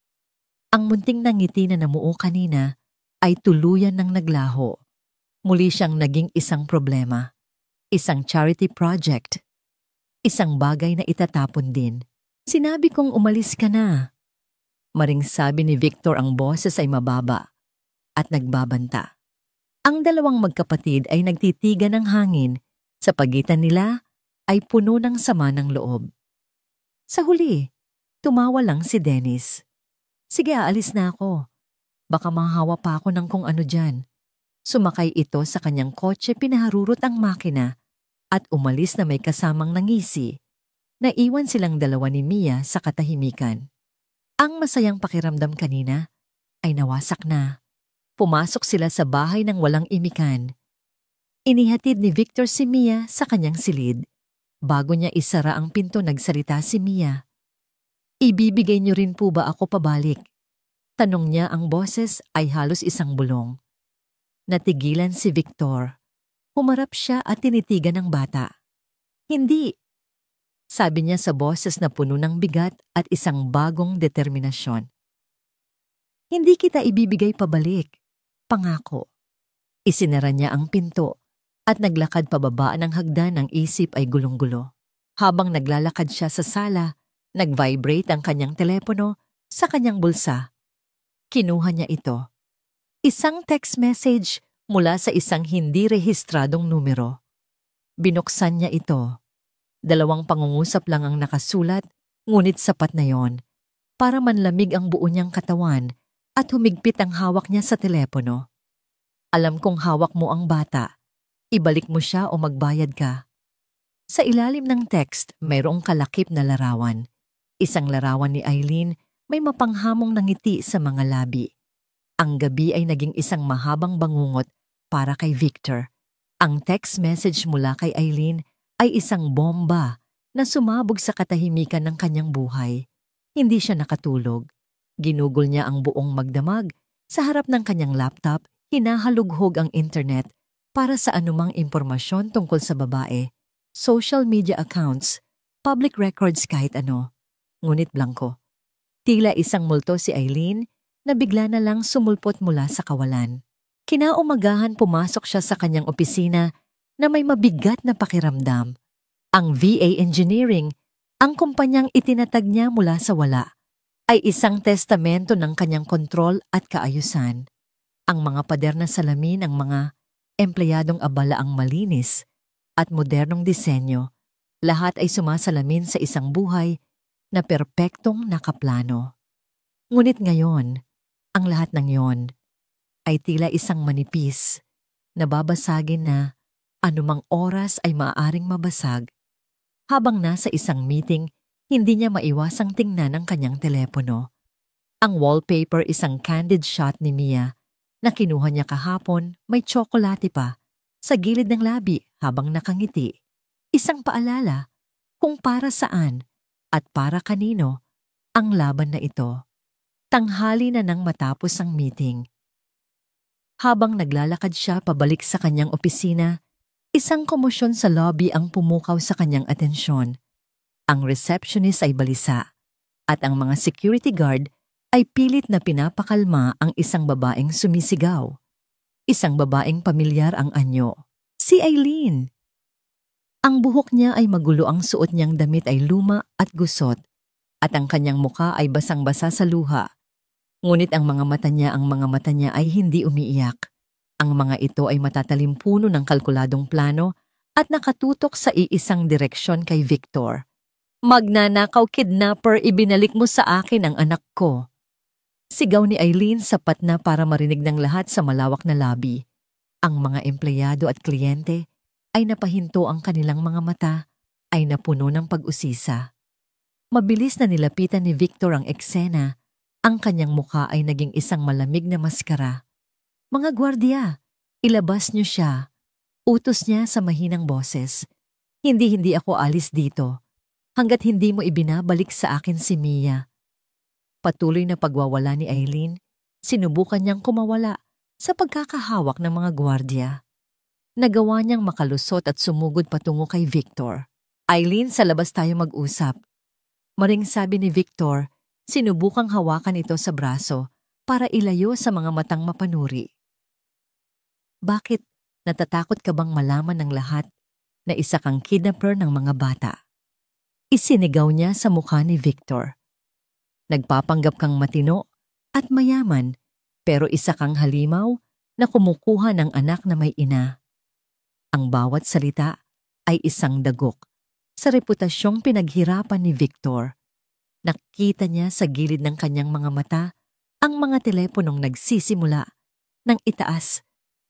Ang munting ngiti na namuo kanina ay tuluyan ng naglaho. Muli siyang naging isang problema. Isang charity project. Isang bagay na itatapon din. Sinabi kong umalis ka na. Maring sabi ni Victor, ang boses ay mababa at nagbabanta. Ang dalawang magkapatid ay nagtitigan ng hangin. Sa pagitan nila ay puno ng sama ng loob. Sa huli, tumawa lang si Dennis. Sige, aalis na ako. Baka mahawa pa ako ng kung ano dyan. Sumakay ito sa kanyang kotse, pinaharurot ang makina at umalis na may kasamang nangisi. Naiwan silang dalawa ni Mia sa katahimikan. Ang masayang pakiramdam kanina ay nawasak na. Pumasok sila sa bahay ng walang imikan. Inihatid ni Victor si Mia sa kanyang silid. Bago niya isara ang pinto, nagsalita si Mia. Ibibigay niyo rin po ba ako pabalik? Tanong niya, ang boses ay halos isang bulong. Natigilan si Victor. Humarap siya at tinitigan ng bata. Hindi. Sabi niya sa boses na puno ng bigat at isang bagong determinasyon. Hindi kita ibibigay pabalik. Pangako. Isinara niya ang pinto at naglakad pababa ng hagdan, ng isip ay gulong-gulo. Habang naglalakad siya sa sala, nag-vibrate ang kanyang telepono sa kanyang bulsa. Kinuha niya ito. Isang text message mula sa isang hindi rehistradong numero. Binuksan niya ito. 2 pangungusap lang ang nakasulat, ngunit sapat na yon para manlamig ang buo niyang katawan at humigpit ang hawak niya sa telepono. Alam kong hawak mo ang bata. Ibalik mo siya o magbayad ka. Sa ilalim ng text, mayroong kalakip na larawan. Isang larawan ni Eileen, may mapanghamong na ngiti sa mga labi. Ang gabi ay naging isang mahabang bangungot para kay Victor. Ang text message mula kay Eileen ay isang bomba na sumabog sa katahimikan ng kanyang buhay. Hindi siya nakatulog. Ginugol niya ang buong magdamag. Sa harap ng kanyang laptop, hinahalughog ang internet para sa anumang impormasyon tungkol sa babae, social media accounts, public records, kahit ano. Ngunit blanko. Tila isang multo si Eileen na bigla na lang sumulpot mula sa kawalan. Kinaumagahan pumasok siya sa kanyang opisina na may mabigat na pakiramdam. Ang VA Engineering, ang kumpanyang itinatag niya mula sa wala, ay isang testamento ng kanyang kontrol at kaayusan. Ang mga pader na salamin, ang mga empleyadong abala ang malinis at modernong disenyo, lahat ay sumasalamin sa isang buhay na perpektong nakaplano. Ngunit ngayon, ang lahat ng yon ay tila isang manipis, nababasagin na anumang oras ay maaaring mabasag. Habang nasa isang meeting, hindi niya maiwasang tingnan ang kanyang telepono. Ang wallpaper, isang candid shot ni Mia na kinuha niya kahapon, may tsokolate pa sa gilid ng labi habang nakangiti. Isang paalala kung para saan at para kanino ang laban na ito. Tanghali na nang matapos ang meeting. Habang naglalakad siya pabalik sa kanyang opisina, isang komosyon sa lobby ang pumukaw sa kanyang atensyon. Ang receptionist ay balisa at ang mga security guard ay pilit na pinapakalma ang isang babaeng sumisigaw. Isang babaeng pamilyar ang anyo. Si Eileen. Ang buhok niya ay magulo, ang suot niyang damit ay luma at gusot at ang kanyang muka ay basang-basa sa luha. Ngunit ang mga mata niya ay hindi umiiyak. Ang mga ito ay matatalimpuno ng kalkuladong plano at nakatutok sa iisang direksyon kay Victor. Magnanakaw, kidnapper, ibinalik mo sa akin ang anak ko. Sigaw ni Eileen, sapat na para marinig ng lahat sa malawak na lobby. Ang mga empleyado at kliyente ay napahinto, ang kanilang mga mata ay napuno ng pag-usisa. Mabilis na nilapitan ni Victor ang eksena. Ang kanyang mukha ay naging isang malamig na maskara. Mga gwardiya, ilabas niyo siya. Utos niya sa mahinang boses. Hindi ako alis dito hanggat hindi mo ibinabalik sa akin si Mia. Patuloy na pagwawala ni Eileen, sinubukan niyang kumawala sa pagkakahawak ng mga gwardiya. Nagawa niyang makalusot at sumugod patungo kay Victor. Eileen, sa labas tayo mag-usap. Maring sabi ni Victor, sinubukang hawakan ito sa braso para ilayo sa mga matang mapanuri. Bakit natatakot ka bang malaman ng lahat na isa kang kidnapper ng mga bata? Isinigaw niya sa mukha ni Victor. Nagpapanggap kang matino at mayaman, pero isa kang halimaw na kumukuha ng anak na may ina. Ang bawat salita ay isang dagok sa reputasyong pinaghirapan ni Victor. Nakita niya sa gilid ng kanyang mga mata ang mga teleponong nagsisimula ng itaas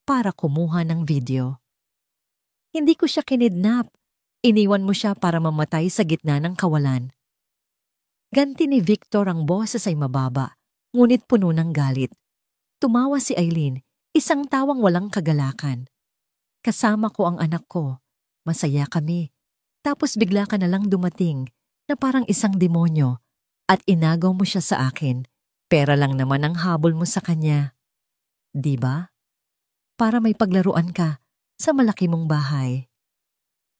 para kumuha ng video. Hindi ko siya kinidnap. Iniwan mo siya para mamatay sa gitna ng kawalan. Ganti ni Victor, ang boses ay mababa, ngunit puno ng galit. Tumawa si Eileen, isang tawang walang kagalakan. Kasama ko ang anak ko. Masaya kami. Tapos bigla ka na lang dumating na parang isang demonyo at inagaw mo siya sa akin. Pera lang naman ang habol mo sa kanya. Di ba? Para may paglaruan ka sa malaki mong bahay.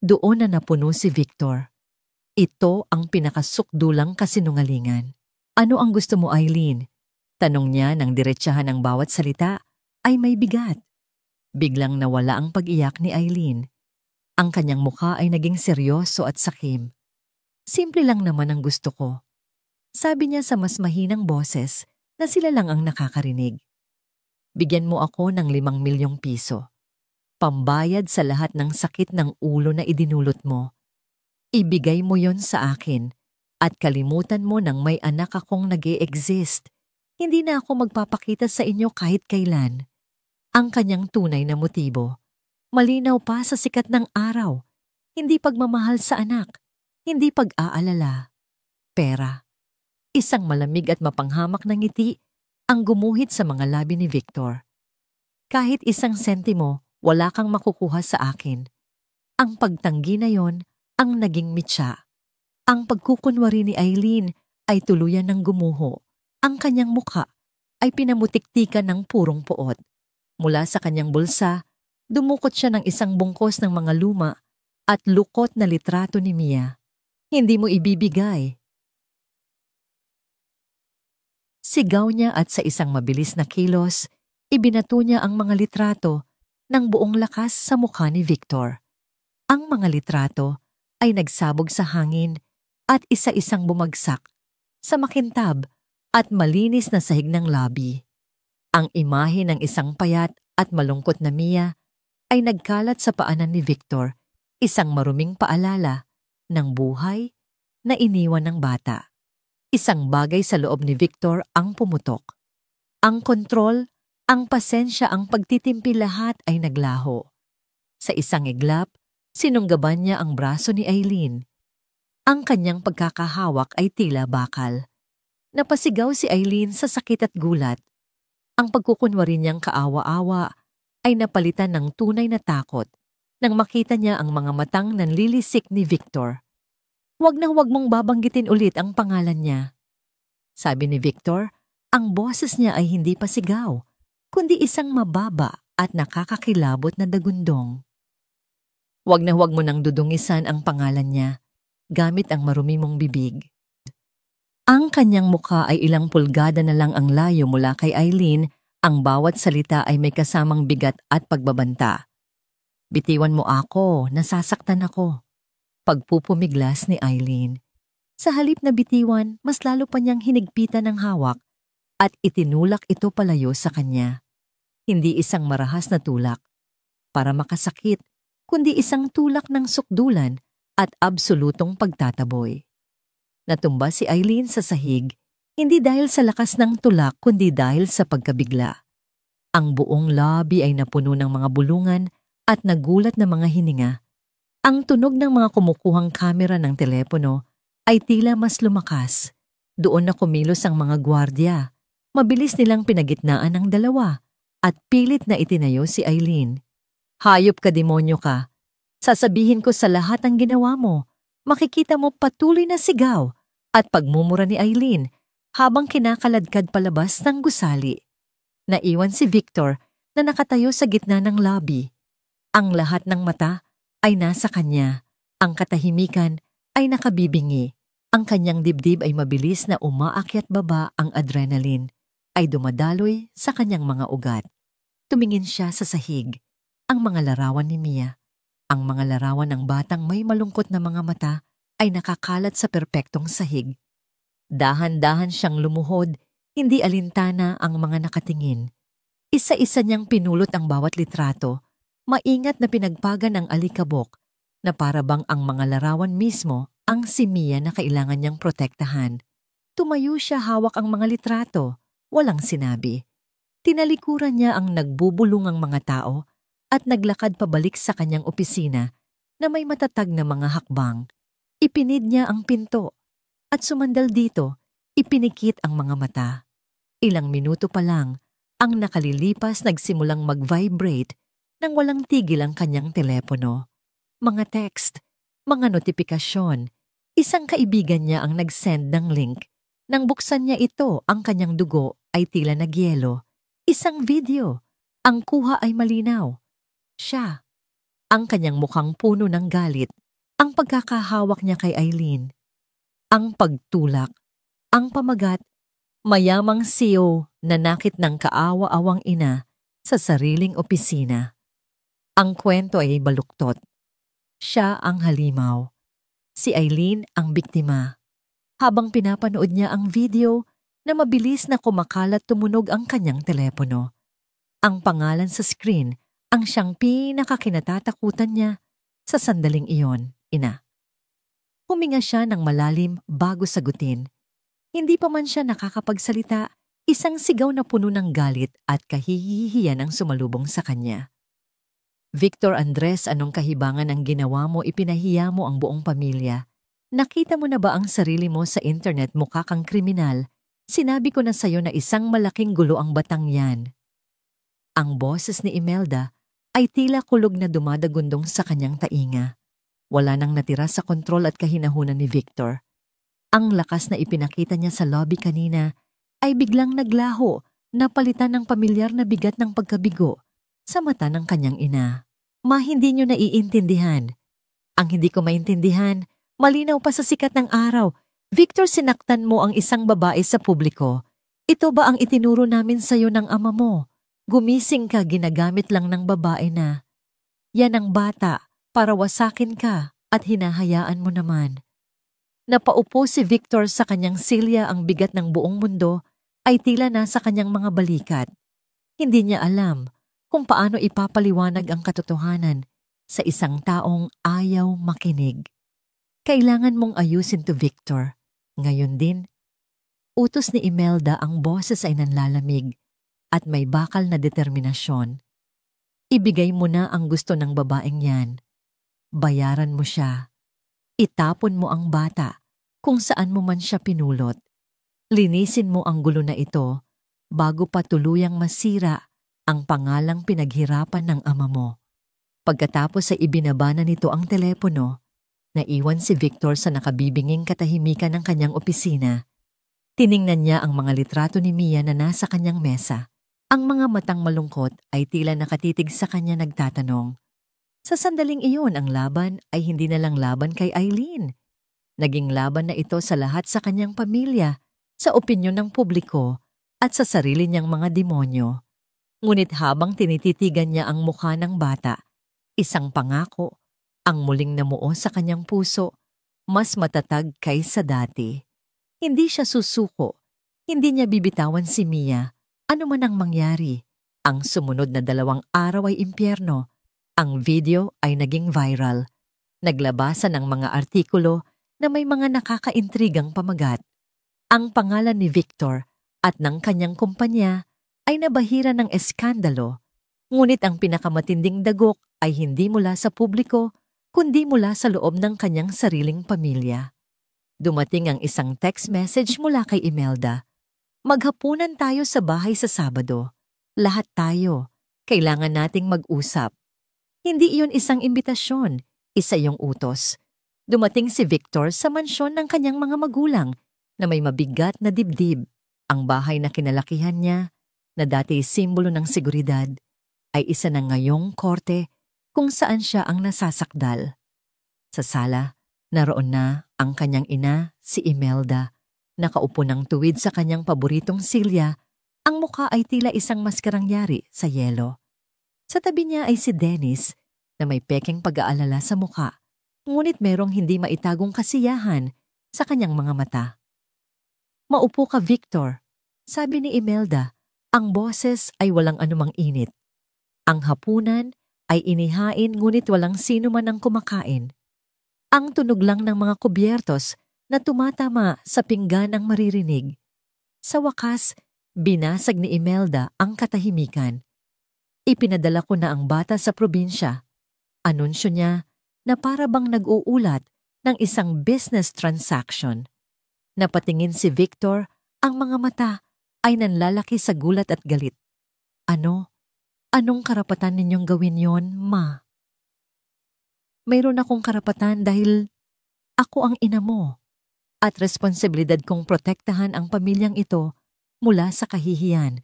Doon na napuno si Victor. Ito ang pinakasukdulang kasinungalingan. Ano ang gusto mo, Eileen? Tanong niya nang diretsahan ng bawat salita ay may bigat. Biglang nawala ang pag-iyak ni Eileen. Ang kanyang mukha ay naging seryoso at sakim. Simple lang naman ang gusto ko. Sabi niya sa mas mahinang boses na sila lang ang nakakarinig. Bigyan mo ako ng 5 milyong piso. Pambayad sa lahat ng sakit ng ulo na idinulot mo. Ibigay mo yon sa akin at kalimutan mo nang may anak akong nag-e-exist. Hindi na ako magpapakita sa inyo kahit kailan. Ang kanyang tunay na motibo, malinaw pa sa sikat ng araw, hindi pagmamahal sa anak, hindi pag-aalala. Pera. Isang malamig at mapanghamak na ngiti ang gumuhit sa mga labi ni Victor. Kahit isang sentimo, wala kang makukuha sa akin. Ang pagtanggi na yon ang naging mitya. Ang pagkukunwari ni Eileen ay tuluyan ng gumuho. Ang kanyang mukha ay pinamutiktikan ng purong puot. Mula sa kanyang bulsa, dumukot siya ng isang bungkos ng mga luma at lukot na litrato ni Mia. Hindi mo ibibigay. Sigaw niya at sa isang mabilis na kilos, ibinato niya ang mga litrato ng buong lakas sa mukha ni Victor. Ang mga litrato ay nagsabog sa hangin at isa-isang bumagsak sa makintab at malinis na sahig ng lobby. Ang imahe ng isang payat at malungkot na Mia ay nagkalat sa paanan ni Victor, isang maruming paalala ng buhay na iniwan ng bata. Isang bagay sa loob ni Victor ang pumutok. Ang kontrol, ang pasensya, ang pagtitimpi, lahat ay naglaho. Sa isang iglap, sinunggaban niya ang braso ni Eileen. Ang kanyang pagkakahawak ay tila bakal. Napasigaw si Eileen sa sakit at gulat. Ang pagkukunwari niyang kaawa-awa ay napalitan ng tunay na takot nang makita niya ang mga matang nanlilisik ni Victor. Huwag mong babanggitin ulit ang pangalan niya. Sabi ni Victor, ang boses niya ay hindi pa sigaw, kundi isang mababa at nakakakilabot na dagundong. Huwag mo nang dudungisan ang pangalan niya, gamit ang marumi mong bibig. Ang kanyang mukha ay ilang pulgada na lang ang layo mula kay Eileen, ang bawat salita ay may kasamang bigat at pagbabanta. Bitiwan mo ako, nasasaktan ako. Pagpupumiglas ni Eileen. Sa halip na bitiwan, mas lalo pa niyang hinigpitan ng hawak at itinulak ito palayo sa kanya. Hindi isang marahas na tulak para makasakit, kundi isang tulak ng sukdulan at absolutong pagtataboy. Natumba si Eileen sa sahig, hindi dahil sa lakas ng tulak kundi dahil sa pagkabigla. Ang buong lobby ay napuno ng mga bulungan at nagulat na mga hininga. Ang tunog ng mga kumukuhang kamera ng telepono ay tila mas lumakas. Doon na kumilos ang mga gwardya. Mabilis nilang pinagitnaan ang dalawa at pilit na itinayo si Eileen. Hayop ka, demonyo ka. Sasabihin ko sa lahat ang ginawa mo. Makikita mo patuloy na sigaw at pagmumura ni Eileen habang kinakaladkad palabas ng gusali. Naiwan si Victor na nakatayo sa gitna ng lobby. Ang lahat ng mata ay nasa kanya. Ang katahimikan ay nakabibingi. Ang kanyang dibdib ay mabilis na umaakyat baba, ang adrenaline ay dumadaloy sa kanyang mga ugat. Tumingin siya sa sahig. Ang mga larawan ni Mia. Ang mga larawan ng batang may malungkot na mga mata ay nakakalat sa perpektong sahig. Dahan-dahan siyang lumuhod, hindi alintana ang mga nakatingin. Isa-isa niyang pinulot ang bawat litrato, maingat na pinagpagan ng alikabok na para bang ang mga larawan mismo ang si Mia na kailangan niyang protektahan. Tumayo siya hawak ang mga litrato, walang sinabi. Tinalikuran niya ang nagbubulungang mga tao at naglakad pabalik sa kanyang opisina na may matatag na mga hakbang. Ipinid niya ang pinto at sumandal dito, ipinikit ang mga mata. Ilang minuto pa lang, ang nakalilipas nagsimulang mag-vibrate nang walang tigil ang kanyang telepono. Mga text, mga notifikasyon, isang kaibigan niya ang nag-send ng link. Nang buksan niya ito, ang kanyang dugo ay tila nagyelo. Isang video, ang kuha ay malinaw. Siya, ang kanyang mukhang puno ng galit, ang pagkakahawak niya kay Eileen, ang pagtulak, ang pamagat, mayamang CEO na nakit ng kaawa-awang ina sa sariling opisina. Ang kwento ay baluktot. Siya ang halimaw. Si Eileen ang biktima. Habang pinapanood niya ang video na mabilis na kumakalat tumunog ang kanyang telepono. Ang pangalan sa screen ang siyang pinakakinatatakutan niya sa sandaling iyon, ina. Huminga siya ng malalim bago sagutin. Hindi pa man siya nakakapagsalita, isang sigaw na puno ng galit at kahihihiyan ang sumalubong sa kanya. Victor Andres, anong kahibangan ang ginawa mo? Ipinahiya mo ang buong pamilya. Nakita mo na ba ang sarili mo sa internet mukha kang kriminal? Sinabi ko na sa'yo na isang malaking gulo ang batang yan. Ang boses ni Imelda ay tila kulog na dumadagundong sa kanyang tainga. Wala nang natira sa kontrol at kahinahunan ni Victor. Ang lakas na ipinakita niya sa lobby kanina ay biglang naglaho na palitan ng pamilyar na bigat ng pagkabigo sa mata ng kanyang ina. Hindi nyo naiintindihan. Ang hindi ko maintindihan, malinaw pa sa sikat ng araw. Victor, sinaktan mo ang isang babae sa publiko. Ito ba ang itinuro namin sa'yo ng ama mo? Gumising ka, ginagamit lang ng babae na. Yan ang bata, para wasakin ka at hinahayaan mo naman. Napaupo si Victor sa kanyang silya, ang bigat ng buong mundo ay tila nasa kanyang mga balikat. Hindi niya alam kung paano ipapaliwanag ang katotohanan sa isang taong ayaw makinig. Kailangan mong ayusin to, Victor. Ngayon din, utos ni Imelda, ang boses ay nanlalamig at may bakal na determinasyon. Ibigay mo na ang gusto ng babaeng yan. Bayaran mo siya. Itapon mo ang bata kung saan mo man siya pinulot. Linisin mo ang gulo na ito bago pa tuluyang masira ang pangalang pinaghirapan ng ama mo. Pagkatapos ay ibinaba na nito ang telepono, naiwan si Victor sa nakabibinging katahimikan ng kanyang opisina. Tiningnan niya ang mga litrato ni Mia na nasa kanyang mesa. Ang mga matang malungkot ay tila nakatitig sa kanya, nagtatanong. Sa sandaling iyon, ang laban ay hindi na lang laban kay Eileen. Naging laban na ito sa lahat sa kanyang pamilya, sa opinyon ng publiko at sa sarili niyang mga demonyo. Ngunit habang tinititigan niya ang mukha ng bata, isang pangako ang muling namuo sa kanyang puso, mas matatag kaysa dati. Hindi siya susuko, hindi niya bibitawan si Mia, ano man ang mangyari. Ang sumunod na 2 araw ay impyerno. Ang video ay naging viral. Naglabasan ng mga artikulo na may mga nakakaintrigang pamagat. Ang pangalan ni Victor at ng kanyang kumpanya ay nabahira ng eskandalo. Ngunit ang pinakamatinding dagok ay hindi mula sa publiko, kundi mula sa loob ng kanyang sariling pamilya. Dumating ang isang text message mula kay Imelda. Maghapunan tayo sa bahay sa Sabado. Lahat tayo. Kailangan nating mag-usap. Hindi iyon isang imbitasyon, isa yung utos. Dumating si Victor sa mansyon ng kanyang mga magulang na may mabigat na dibdib. Ang bahay na kinalakihan niya, na dati simbolo ng seguridad, ay isa na ngayong korte kung saan siya ang nasasakdal. Sa sala, naroon na ang kanyang ina, si Imelda, nakaupo ng tuwid sa kanyang paboritong silya, ang mukha ay tila isang maskarang yari sa yelo. Sa tabi niya ay si Dennis na may pekeng pag-aalala sa mukha, ngunit merong hindi maitagong kasiyahan sa kanyang mga mata. Maupo ka, Victor, sabi ni Imelda, ang boses ay walang anumang init. Ang hapunan ay inihain ngunit walang sino man ang kumakain. Ang tunog lang ng mga kubyertos na tumatama sa pinggan ang maririnig. Sa wakas, binasag ni Imelda ang katahimikan. Ipinadala ko na ang bata sa probinsya. Anunsyo niya na para bang nag-uulat ng isang business transaction. Napatingin si Victor, ang mga mata ay nanlalaki sa gulat at galit. Ano? Anong karapatan ninyong gawin yon, Ma? Mayroon akong karapatan dahil ako ang ina mo at responsibilidad kong protektahan ang pamilyang ito mula sa kahihiyan.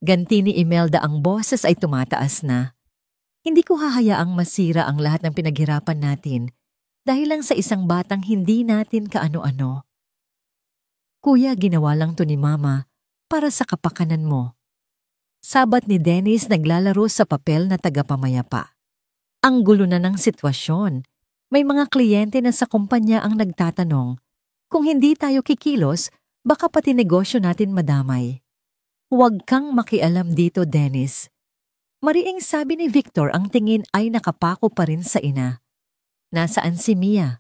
Ganti ni Imelda, ang boses ay tumataas na. Hindi ko hahayaang masira ang lahat ng pinaghirapan natin dahil lang sa isang batang hindi natin kaano-ano. Kuya, ginawa lang to ni Mama para sa kapakanan mo. Sabat ni Dennis naglalaro sa papel na tagapamayapa. Ang gulo na ng sitwasyon. May mga kliyente na sa kumpanya ang nagtatanong, kung hindi tayo kikilos, baka pati negosyo natin madamay. Huwag kang makialam dito, Dennis. Mariing sabi ni Victor, ang tingin ay nakapako pa rin sa ina. Nasaan si Mia?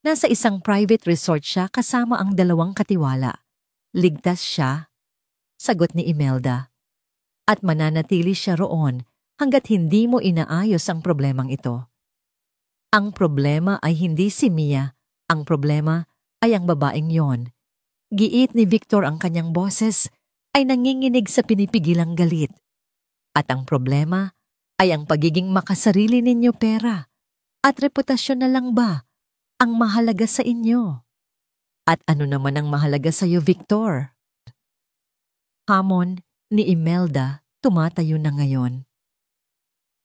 Nasa isang private resort siya kasama ang 2 katiwala. Ligtas siya, sagot ni Imelda. At mananatili siya roon hanggat hindi mo inaayos ang problemang ito. Ang problema ay hindi si Mia, ang problema ay ang babaeng yon. Giit ni Victor, ang kanyang boses ay nanginginig sa pinipigilang galit. At ang problema ay ang pagiging makasarili ninyo pera at reputasyon na lang ba ang mahalaga sa inyo? At ano naman ang mahalaga sa iyo, Victor? Hamon ni Imelda, tumatayo na ngayon.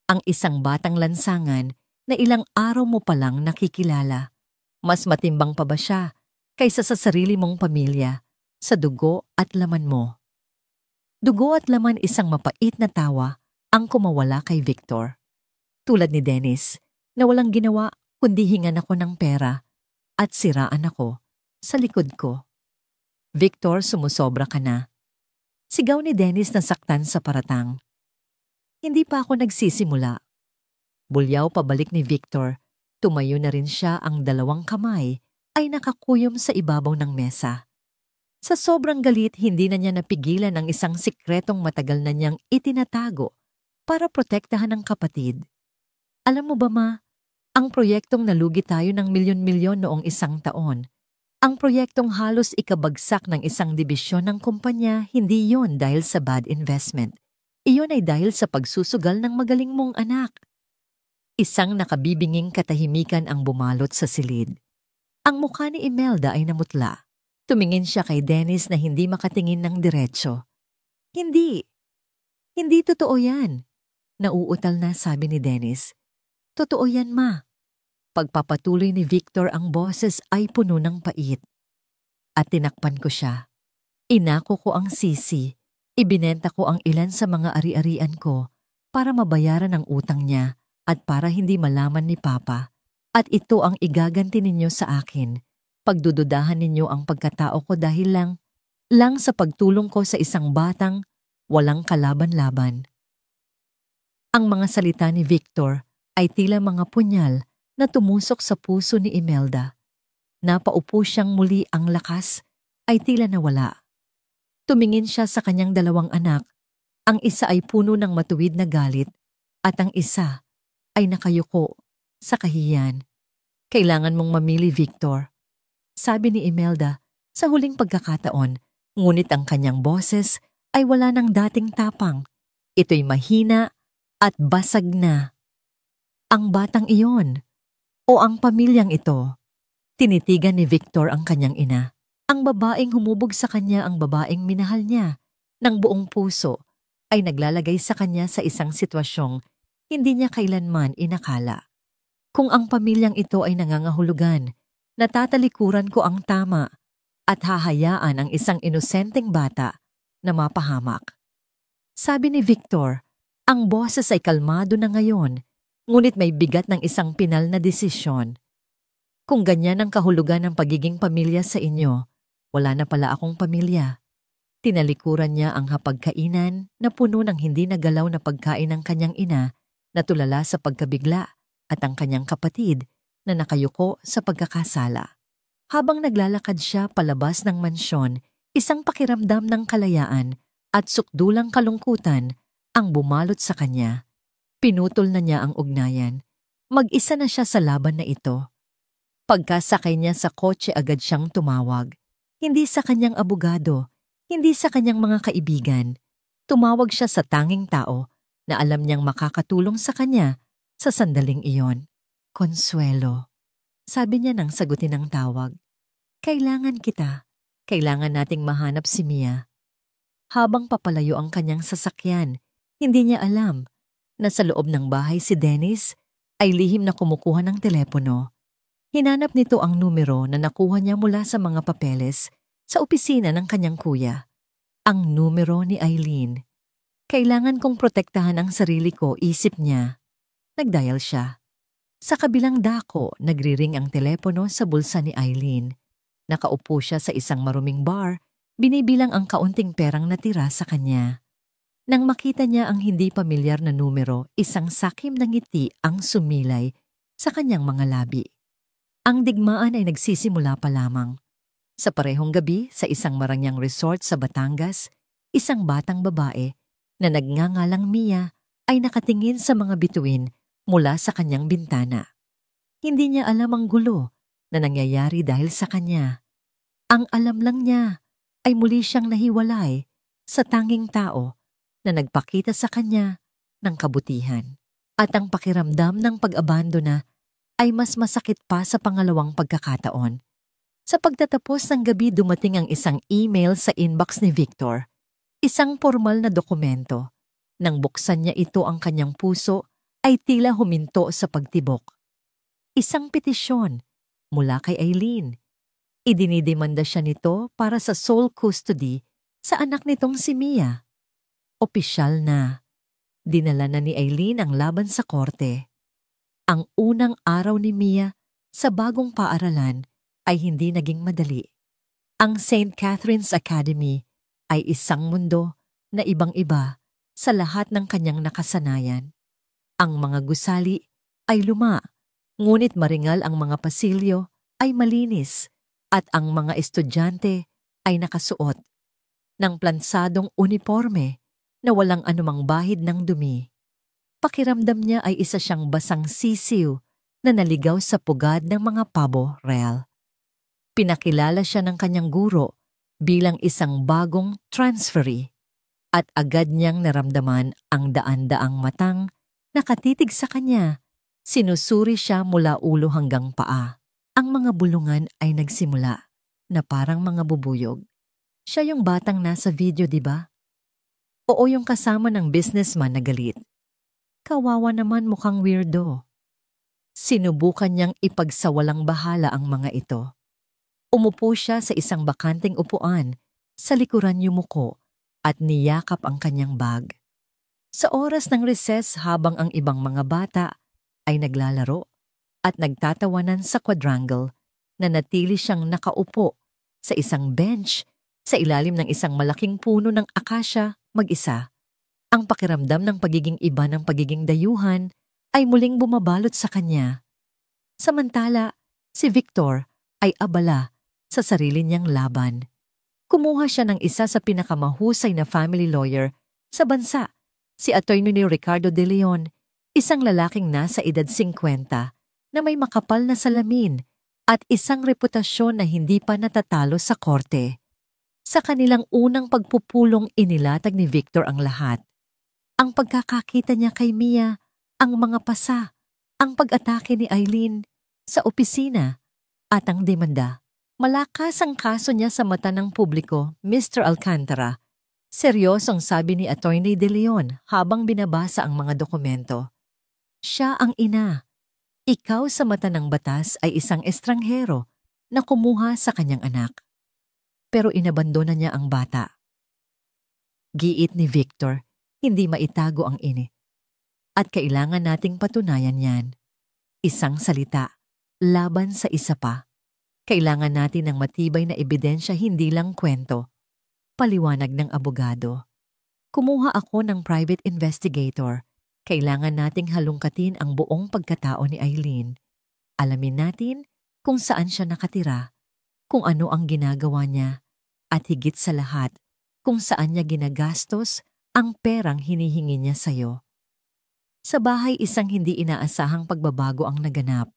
Ang isang batang lansangan na ilang araw mo palang nakikilala. Mas matimbang pa ba siya kaysa sa sarili mong pamilya, sa dugo at laman mo? Dugo at laman, isang mapait na tawa ang kumawala kay Victor. Tulad ni Dennis, na walang ginawa kundi hingan ako ng pera at siraan ako sa likod ko. Victor, sumusobra ka na. Sigaw ni Dennis na saktan sa paratang. Hindi pa ako nagsisimula. Bulyaw pabalik ni Victor, tumayo na rin siya, ang 2 kamay ay nakakuyom sa ibabaw ng mesa. Sa sobrang galit, hindi na niya napigilan ang isang sikretong matagal na niyang itinatago para protektahan ang kapatid. Alam mo ba, Ma, ang proyektong nalugi tayo ng milyon-milyon noong 1 taon, ang proyektong halos ikabagsak ng isang dibisyon ng kumpanya, hindi yon dahil sa bad investment. Iyon ay dahil sa pagsusugal ng magaling mong anak. Isang nakabibinging katahimikan ang bumalot sa silid. Ang mukha ni Imelda ay namutla. Tumingin siya kay Dennis na hindi makatingin ng diretso. Hindi totoo yan. Nauutal na, sabi ni Dennis. Totoo yan, Ma. Pagpapatuloy ni Victor, ang boses ay puno ng pait. At tinakpan ko siya. Inako ko ang sisi. Ibinenta ko ang ilan sa mga ari-arian ko para mabayaran ang utang niya at para hindi malaman ni Papa. At ito ang igaganti ninyo sa akin. Pagdududahan ninyo ang pagkatao ko dahil lang sa pagtulong ko sa isang batang walang kalaban-laban. Ang mga salita ni Victor ay tila mga punyal na tumusok sa puso ni Imelda. Napaupo siyang muli, ang lakas ay tila nawala. Tumingin siya sa kanyang 2 anak. Ang isa ay puno ng matuwid na galit at ang isa ay nakayuko sa kahihiyan. Kailangan mong mamili, Victor, sabi ni Imelda sa huling pagkakataon, ngunit ang kanyang boses ay wala ng dating tapang. Ito'y mahina at basag na. Ang batang iyon o ang pamilyang ito? Tinitigan ni Victor ang kanyang ina. Ang babaeng humubog sa kanya, ang babaeng minahal niya ng buong puso, ay naglalagay sa kanya sa isang sitwasyong hindi niya kailanman inakala. Kung ang pamilyang ito ay nangangahulugan, natatalikuran ko ang tama at hahayaan ang isang inosenteng bata na mapahamak. Sabi ni Victor, ang boses ay kalmado na ngayon, ngunit may bigat ng isang pinal na desisyon. Kung ganyan ang kahulugan ng pagiging pamilya sa inyo, wala na pala akong pamilya. Tinalikuran niya ang hapagkainan na puno ng hindi nagalaw na pagkain ng kanyang ina na tulala sa pagkabigla at ang kanyang kapatid na nakayuko sa pagkakasala. Habang naglalakad siya palabas ng mansyon, isang pakiramdam ng kalayaan at sukdulang kalungkutan ang bumalot sa kanya. Pinutol na niya ang ugnayan. Mag-isa na siya sa laban na ito. Pagkasakay niya sa kotse agad siyang tumawag. Hindi sa kanyang abogado, hindi sa kanyang mga kaibigan. Tumawag siya sa tanging tao na alam niyang makakatulong sa kanya sa sandaling iyon. Consuelo. Sabi niya nang sagutin ang tawag. Kailangan kita. Kailangan nating mahanap si Mia. Habang papalayo ang kanyang sasakyan, hindi niya alam na sa loob ng bahay si Dennis ay lihim na kumukuha ng telepono. Hinanap nito ang numero na nakuha niya mula sa mga papeles sa opisina ng kanyang kuya. Ang numero ni Eileen. Kailangan kong protektahan ang sarili ko, isip niya. Nagdial siya. Sa kabilang dako, nagriring ang telepono sa bulsa ni Eileen. Nakaupo siya sa isang maruming bar, binibilang ang kaunting perang natira sa kanya. Nang makita niya ang hindi pamilyar na numero, isang sakim ng ngiti ang sumilay sa kanyang mga labi. Ang digmaan ay nagsisimula pa lamang. Sa parehong gabi, sa isang marangyang resort sa Batangas, isang batang babae na nagngangalang Mia ay nakatingin sa mga bituin mula sa kanyang bintana. Hindi niya alam ang gulo na nangyayari dahil sa kanya. Ang alam lang niya ay muli siyang nahiwalay sa tanging tao na nagpakita sa kanya ng kabutihan. At ang pakiramdam ng pag-abandona ay mas masakit pa sa pangalawang pagkakataon. Sa pagtatapos ng gabi dumating ang isang email sa inbox ni Victor. Isang formal na dokumento. Nang buksan niya ito ang kanyang puso ay tila huminto sa pagtibok. Isang petisyon mula kay Eileen. Idinidemanda siya nito para sa sole custody sa anak nitong si Mia. Opisyal na. Dinala na ni Eileen ang laban sa korte. Ang unang araw ni Mia sa bagong paaralan ay hindi naging madali. Ang St. Catherine's Academy ay isang mundo na ibang-iba sa lahat ng kanyang nakasanayan. Ang mga gusali ay luma, ngunit maringal ang mga pasilyo ay malinis at ang mga estudyante ay nakasuot ng plansadong uniforme na walang anumang bahid ng dumi. Pakiramdam niya ay isa siyang basang sisiw na naligaw sa pugad ng mga pabo real. Pinakilala siya ng kanyang guro bilang isang bagong transferee at agad niyang naramdaman ang daan-daang matang nakatitig sa kanya. Sinusuri siya mula ulo hanggang paa. Ang mga bulungan ay nagsimula na parang mga bubuyog. Siya yung batang nasa video, di ba? Oo, yung kasama ng businessman na galit. Kawawa naman, mukhang weirdo. Sinubukan niyang ipagsawalang bahala ang mga ito. Umupo siya sa isang bakanting upuan, sa likuran yumuko at niyakap ang kanyang bag. Sa oras ng recess habang ang ibang mga bata ay naglalaro at nagtatawanan sa quadrangle, nanatili siyang nakaupo sa isang bench sa ilalim ng isang malaking puno ng akasya mag-isa. Ang pakiramdam ng pagiging iba ng pagiging dayuhan ay muling bumabalot sa kanya. Samantala, si Victor ay abala sa sarili niyang laban. Kumuha siya ng isa sa pinakamahusay na family lawyer sa bansa, si Attorney Ricardo De Leon, isang lalaking nasa edad 50 na may makapal na salamin at isang reputasyon na hindi pa natatalo sa korte. Sa kanilang unang pagpupulong inilatag ni Victor ang lahat. Ang pagkakakita niya kay Mia, ang mga pasa, ang pag-atake ni Eileen sa opisina at ang demanda. Malakas ang kaso niya sa mata ng publiko, Mr. Alcantara. Seryosong sabi ni Attorney De Leon habang binabasa ang mga dokumento. Siya ang ina. Ikaw sa mata ng batas ay isang estranghero na kumuha sa kanyang anak. Pero inabandona niya ang bata. Giit ni Victor, hindi maitago ang ini. At kailangan nating patunayan yan. Isang salita, laban sa isa pa. Kailangan natin ng matibay na ebidensya, hindi lang kwento. Paliwanag ng abogado. Kumuha ako ng private investigator. Kailangan nating halungkatin ang buong pagkatao ni Eileen. Alamin natin kung saan siya nakatira, kung ano ang ginagawa niya at higit sa lahat kung saan niya ginagastos ang perang hinihingi niya sa'yo. Sa bahay isang hindi inaasahang pagbabago ang naganap.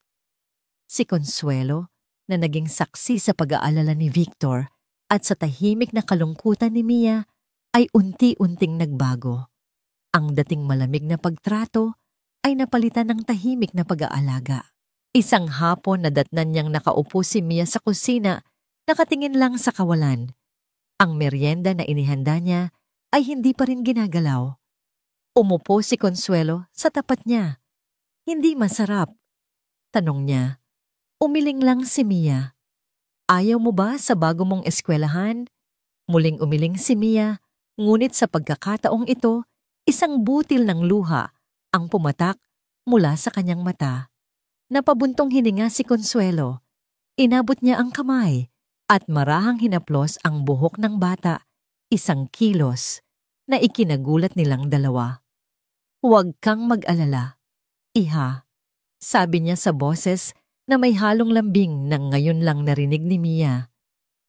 Si Consuelo na naging saksi sa pag-aalala ni Victor at sa tahimik na kalungkutan ni Mia ay unti-unting nagbago. Ang dating malamig na pagtrato ay napalitan ng tahimik na pag-aalaga. Isang hapon na datnan niyang nakaupo si Mia sa kusina, nakatingin lang sa kawalan. Ang merienda na inihanda niya ay hindi pa rin ginagalaw. Umupo si Consuelo sa tapat niya. Hindi masarap. Tanong niya. Umiling lang si Mia. Ayaw mo ba sa bago mong eskwelahan? Muling umiling si Mia, ngunit sa pagkakataong ito, isang butil ng luha ang pumatak mula sa kanyang mata. Napabuntong hininga si Consuelo. Inabot niya ang kamay at marahang hinaplos ang buhok ng bata, 1 kilos, na ikinagulat nilang dalawa. Huwag kang mag-alala, iha, sabi niya sa boses na may halong lambing nang ngayon lang narinig ni Mia.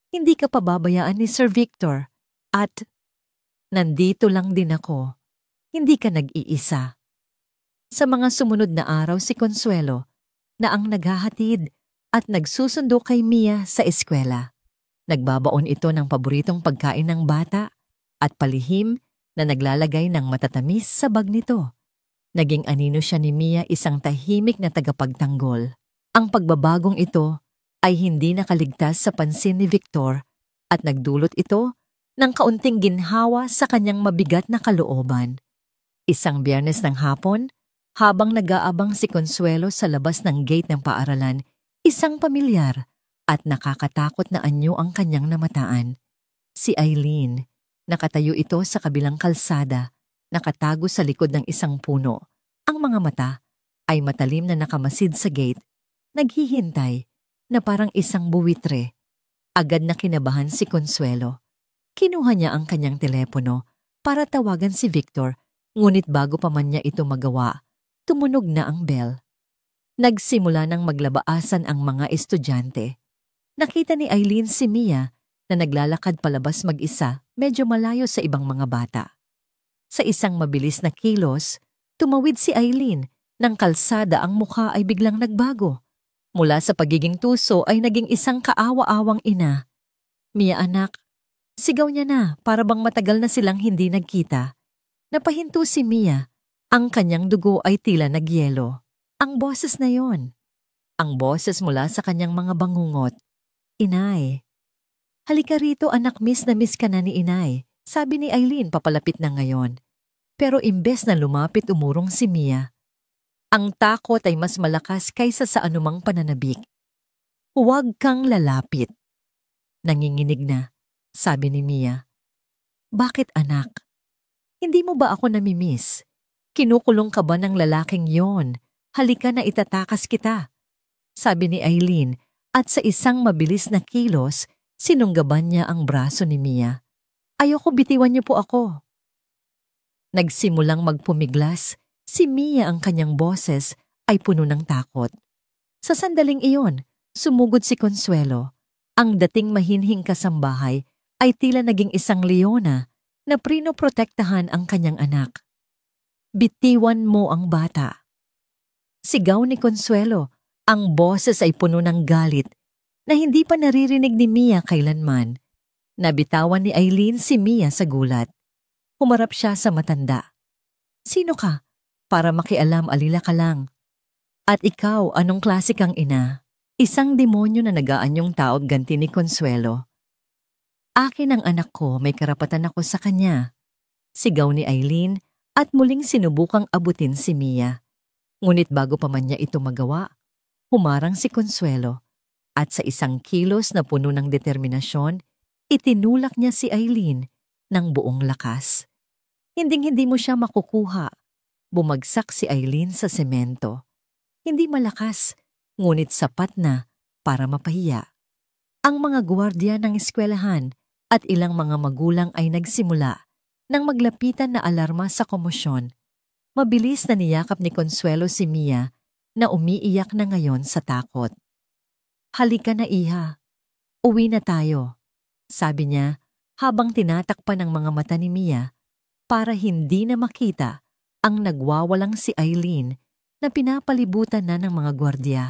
Hindi ka pababayaan ni Sir Victor at nandito lang din ako. Hindi ka nag-iisa. Sa mga sumunod na araw si Consuelo na ang naghahatid at nagsusundo kay Mia sa eskwela. Nagbabaon ito ng paboritong pagkain ng bata at palihim na naglalagay ng matatamis sa bag nito. Naging anino siya ni Mia, isang tahimik na tagapagtanggol. Ang pagbabagong ito ay hindi nakaligtas sa pansin ni Victor at nagdulot ito ng kaunting ginhawa sa kanyang mabigat na kalooban. Isang Biyernes ng hapon, habang nag-aabang si Consuelo sa labas ng gate ng paaralan, isang pamilyar at nakakatakot na anyo ang kanyang namataan. Si Eileen. Nakatayo ito sa kabilang kalsada, nakatago sa likod ng isang puno. Ang mga mata ay matalim na nakamasid sa gate, naghihintay na parang isang buwitre. Agad na kinabahan si Consuelo. Kinuha niya ang kanyang telepono para tawagan si Victor, ngunit bago pa man niya ito magawa, tumunog na ang bell. Nagsimula ng maglabaasan ang mga estudyante. Nakita ni Eileen si Mia na naglalakad palabas mag-isa, medyo malayo sa ibang mga bata. Sa isang mabilis na kilos, tumawid si Eileen. Ng kalsada ang mukha ay biglang nagbago. Mula sa pagiging tuso ay naging isang kaawa-awang ina. Mia anak, sigaw niya na para bang matagal na silang hindi nagkita. Napahinto si Mia. Ang kanyang dugo ay tila nagyelo. Ang boses na yon. Ang boses mula sa kanyang mga bangungot. Inay. Halika rito anak, miss na miss ka na ni Inay, sabi ni Eileen papalapit na ngayon. Pero imbes na lumapit umurong si Mia. Ang takot ay mas malakas kaysa sa anumang pananabik. Huwag kang lalapit. Nanginginig na, sabi ni Mia. Bakit anak? Hindi mo ba ako namimiss? Kinukulong ka ba ng lalaking yon? Halika na itatakas kita. Sabi ni Eileen at sa isang mabilis na kilos, sinunggaban niya ang braso ni Mia. Ayoko, bitiwan niyo po ako. Nagsimulang magpumiglas, si Mia ang kanyang boses ay puno ng takot. Sa sandaling iyon, sumugod si Consuelo. Ang dating mahinhing kasambahay ay tila naging isang leona na prinoprotektahan ang kanyang anak. Bitiwan mo ang bata. Sigaw ni Consuelo, ang boses ay puno ng galit na hindi pa naririnig ni Mia kailanman. Nabitawan ni Eileen si Mia sa gulat. Humarap siya sa matanda. Sino ka? Para makialam, alila ka lang. At ikaw, anong klase kang ina? Isang demonyo na nagaanyong taob, ganti ni Consuelo. Akin ang anak ko, may karapatan ako sa kanya. Sigaw ni Eileen at muling sinubukang abutin si Mia. Ngunit bago pa man niya ito magawa, humarang si Consuelo at sa isang kilos na puno ng determinasyon, itinulak niya si Eileen ng buong lakas. Hinding-hindi mo siya makukuha. Bumagsak si Eileen sa semento. Hindi malakas, ngunit sapat na para mapahiya. Ang mga gwardiya ng eskwelahan at ilang mga magulang ay nagsimula nang maglapitan na alarma sa komosyon. Mabilis na niyakap ni Consuelo si Mia na umiiyak na ngayon sa takot. Halika na iha. Uwi na tayo, sabi niya habang tinatakpan ng mga mata ni Mia para hindi na makita ang nagwawalang si Eileen na pinapalibutan na ng mga gwardya.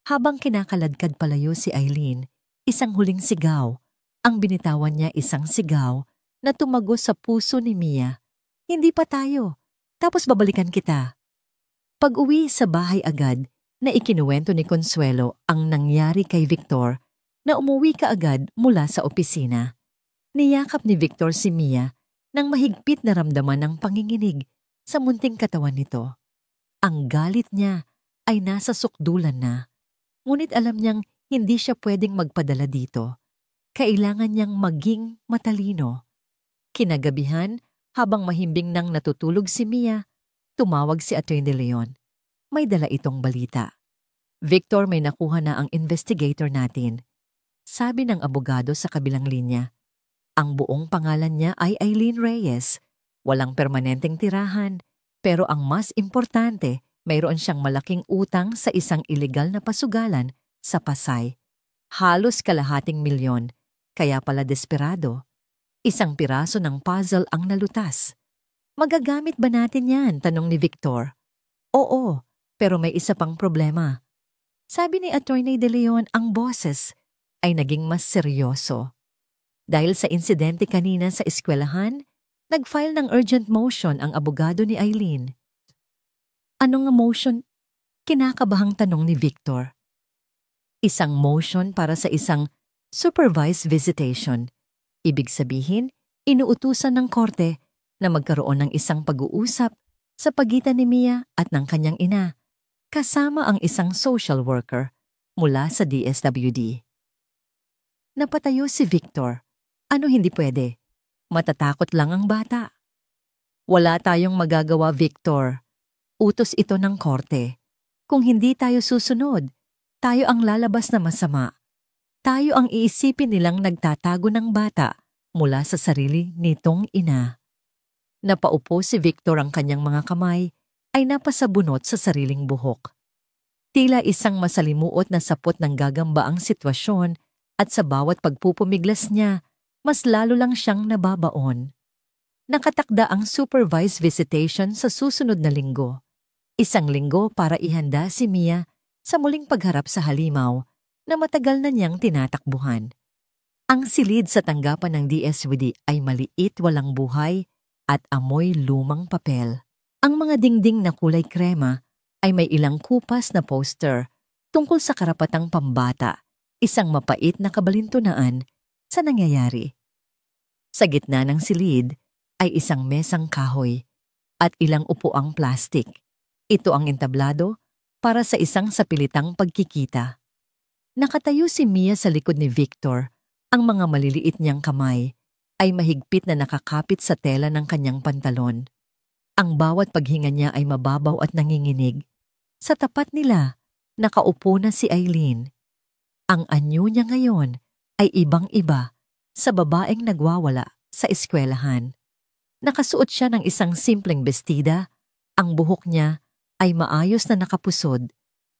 Habang kinakaladkad palayo si Eileen, isang huling sigaw. Ang binitawan niya isang sigaw na tumagos sa puso ni Mia. Hindi pa tayo. Tapos babalikan kita. Pag-uwi sa bahay agad, na ikinuwento ni Consuelo ang nangyari kay Victor na umuwi kaagad mula sa opisina. Niyakap ni Victor si Mia nang mahigpit na ramdaman ng panginginig sa munting katawan nito. Ang galit niya ay nasa sukdulan na, ngunit alam niyang hindi siya pwedeng magpadala dito. Kailangan niyang maging matalino. Kinagabihan, habang mahimbing nang natutulog si Mia, tumawag si Atty. Leon. May dala itong balita. Victor, may nakuha na ang investigator natin. Sabi ng abogado sa kabilang linya. Ang buong pangalan niya ay Eileen Reyes. Walang permanenteng tirahan, pero ang mas importante, mayroon siyang malaking utang sa isang ilegal na pasugalan sa Pasay. Halos kalahating milyon, kaya pala desperado. Isang piraso ng puzzle ang nalutas. Magagamit ba natin yan? Tanong ni Victor. Oo, pero may isa pang problema. Sabi ni Atty. De Leon, ang boses ay naging mas seryoso. Dahil sa insidente kanina sa eskwelahan, nag-file ng urgent motion ang abogado ni Eileen. Anong motion? Kinakabahang tanong ni Victor. Isang motion para sa isang supervised visitation. Ibig sabihin, inuutusan ng korte na magkaroon ng isang pag-uusap sa pagitan ni Mia at ng kanyang ina, kasama ang isang social worker mula sa DSWD. Napatayo si Victor. Ano hindi pwede? Matatakot lang ang bata. Wala tayong magagawa, Victor. Utos ito ng korte. Kung hindi tayo susunod, tayo ang lalabas na masama. Tayo ang iisipin nilang nagtatago ng bata mula sa sarili nitong ina. Napaupo si Victor, ang kanyang mga kamay ay napasabunot sa sariling buhok. Tila isang masalimuot na sapot ng gagamba ang sitwasyon at sa bawat pagpupumiglas niya, mas lalo lang siyang nababaon. Nakatakda ang supervised visitation sa susunod na linggo. Isang linggo para ihanda si Mia sa muling pagharap sa halimaw na matagal na niyang tinatakbuhan. Ang silid sa tanggapan ng DSWD ay maliit, walang buhay at amoy lumang papel. Ang mga dingding na kulay krema ay may ilang kupas na poster tungkol sa karapatang pambata, isang mapait na kabalintunaan sa nangyayari. Sa gitna ng silid ay isang mesang kahoy at ilang upuang plastik. Ito ang entablado para sa isang sapilitang pagkikita. Nakatayo si Mia sa likod ni Victor. Ang mga maliliit niyang kamay ay mahigpit na nakakapit sa tela ng kanyang pantalon. Ang bawat paghinga niya ay mababaw at nanginginig. Sa tapat nila, nakaupo na si Eileen. Ang anyo niya ngayon ay ibang-iba sa babaeng nagwawala sa eskwelahan. Nakasuot siya ng isang simpleng bestida, ang buhok niya ay maayos na nakapusod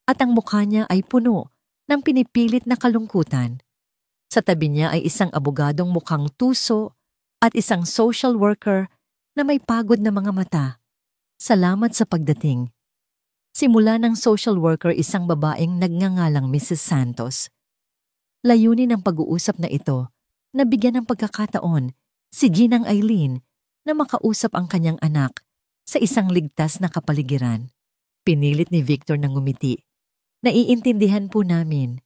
at ang mukha niya ay puno ng pinipilit na kalungkutan. Sa tabi niya ay isang abogadong mukhang tuso at isang social worker na may pagod na mga mata. Salamat sa pagdating. Simula ng social worker, isang babaeng nagngangalang Mrs. Santos. Layunin ng pag-uusap na ito na bigyan ng pagkakataon si Ginang Eileen na makausap ang kanyang anak sa isang ligtas na kapaligiran. Pinilit ni Victor na ngumiti. Naiintindihan po namin.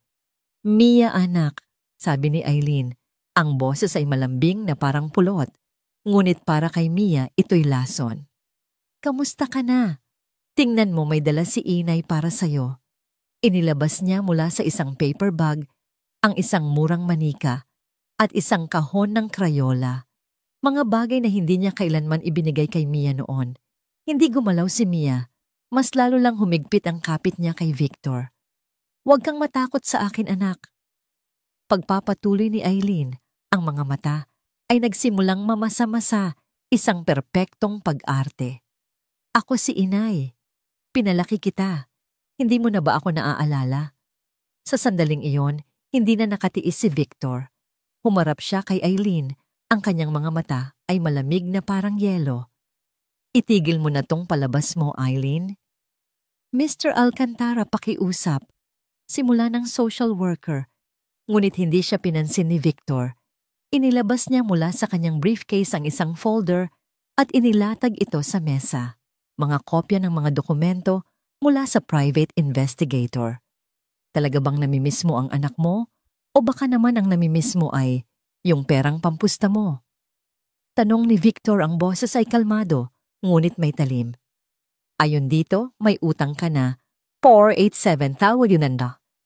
Mia, anak, sabi ni Eileen. Ang boses ay malambing na parang pulot. Ngunit para kay Mia, ito'y lason. Kamusta ka na? Tingnan mo, may dala si Inay para sa'yo. Inilabas niya mula sa isang paper bag ang isang murang manika at isang kahon ng krayola. Mga bagay na hindi niya kailanman ibinigay kay Mia noon. Hindi gumalaw si Mia. Mas lalo lang humigpit ang kapit niya kay Victor. Huwag kang matakot sa akin, anak. Pagpapatuloy ni Eileen, ang mga mata ay nagsimulang mamasa-masa, isang perpektong pag-arte. Ako si Inay. Pinalaki kita. Hindi mo na ba ako naaalala? Sa sandaling iyon, Hindi na nakatiis si Victor. Humarap siya kay Eileen. Ang kanyang mga mata ay malamig na parang yelo. Itigil mo na tong palabas mo, Eileen. Mr. Alcantara, pakiusap. Simula ng social worker. Ngunit hindi siya pinansin ni Victor. Inilabas niya mula sa kanyang briefcase ang isang folder at inilatag ito sa mesa. Mga kopya ng mga dokumento mula sa private investigator. Talaga bang namimiss mo ang anak mo? O baka naman ang namimiss mo ay yung perang pampusta mo? Tanong ni Victor. Ang boses ay kalmado, ngunit may talim. Ayon dito, may utang ka na 487,000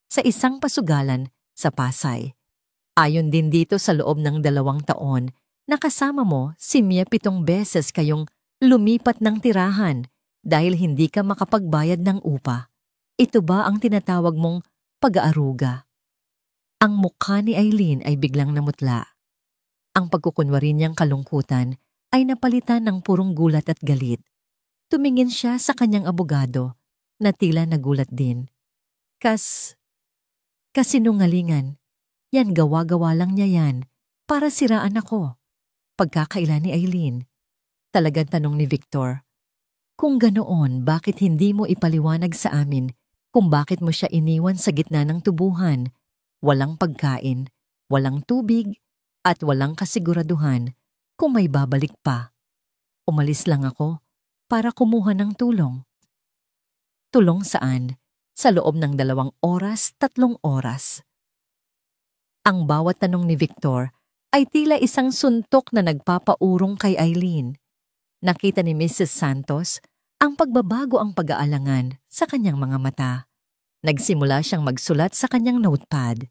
sa isang pasugalan sa Pasay. Ayon din dito sa loob ng 2 taon, nakasama mo si Mia 7 beses kayong lumipat ng tirahan dahil hindi ka makapagbayad ng upa. Ito ba ang tinatawag mong pag-aaruga? Ang mukha ni Eileen ay biglang namutla. Ang pagkukunwari niyang kalungkutan ay napalitan ng purong gulat at galit. Tumingin siya sa kanyang abogado na tila nagulat din. Kasinungalingan. Yan, gawa-gawa lang niya yan para siraan ako. Pagkakaila ni Eileen. Talagang tanong ni Victor. Kung ganoon, bakit hindi mo ipaliwanag sa amin kung bakit mo siya iniwan sa gitna ng tubuhan? Walang pagkain, walang tubig, at walang kasiguraduhan kung may babalik pa. Umalis lang ako para kumuha ng tulong. Tulong saan? Sa loob ng 2 oras, 3 oras. Ang bawat tanong ni Victor ay tila isang suntok na nagpapaurong kay Eileen. Nakita ni Mrs. Santos ang pagbabago ang pag-aalangan sa kanyang mga mata. Nagsimula siyang magsulat sa kanyang notepad.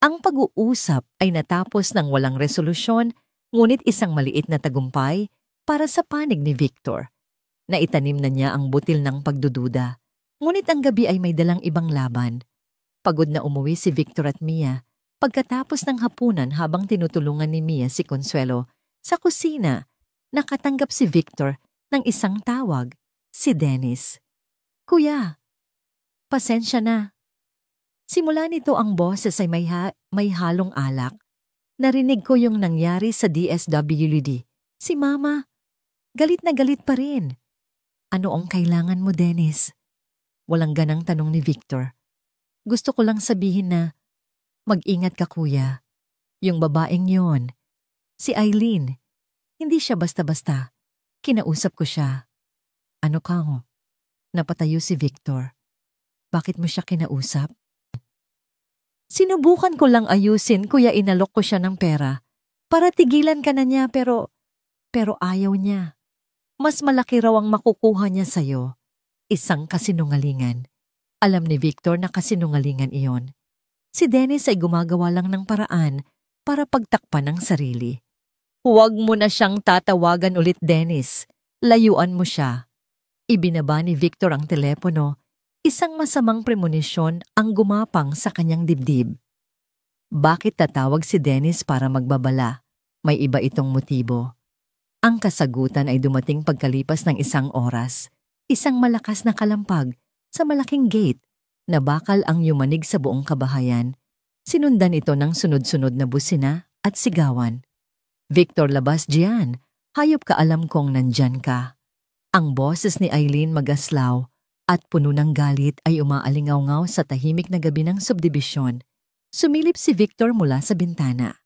Ang pag-uusap ay natapos ng walang resolusyon, ngunit isang maliit na tagumpay para sa panig ni Victor. Naitanim na niya ang butil ng pagdududa. Ngunit ang gabi ay may dalang ibang laban. Pagod na umuwi si Victor at Mia pagkatapos ng hapunan habang tinutulungan ni Mia si Consuelo sa kusina. Nakatanggap si Victor ng isang tawag, si Dennis. Kuya, pasensya na. Simula nito ang boses ay may halong alak. Narinig ko yung nangyari sa DSWD. Si Mama, galit na galit pa rin. Ano ang kailangan mo, Dennis? Walang ganang tanong ni Victor. Gusto ko lang sabihin na, mag-ingat ka, kuya. Yung babaeng yon, si Eileen, hindi siya basta-basta. Kinausap ko siya. Ano kang? Napatayo si Victor. Bakit mo siya kinausap? Sinubukan ko lang ayusin, kuya, inalok ko siya ng pera. Para tigilan ka na niya pero ayaw niya. Mas malaki raw ang makukuha niya sa'yo. Isang kasinungalingan. Alam ni Victor na kasinungalingan iyon. Si Dennis ay gumagawa lang ng paraan para pagtakpan ng sarili. Huwag mo na siyang tatawagan ulit, Dennis. Layuan mo siya. Ibinaba ni Victor ang telepono. Isang masamang premonisyon ang gumapang sa kanyang dibdib. Bakit tatawag si Dennis para magbabala? May iba itong motibo. Ang kasagutan ay dumating pagkalipas ng 1 oras. Isang malakas na kalampag sa malaking gate na bakal ang yumanig sa buong kabahayan. Sinundan ito ng sunod-sunod na busina at sigawan. Victor, labas diyan. Hayop ka, alam kong nandyan ka. Ang boses ni Eileen magaslaw at puno ng galit ay umaalingaw-ngaw sa tahimik na gabi ng subdibisyon. Sumilip si Victor mula sa bintana.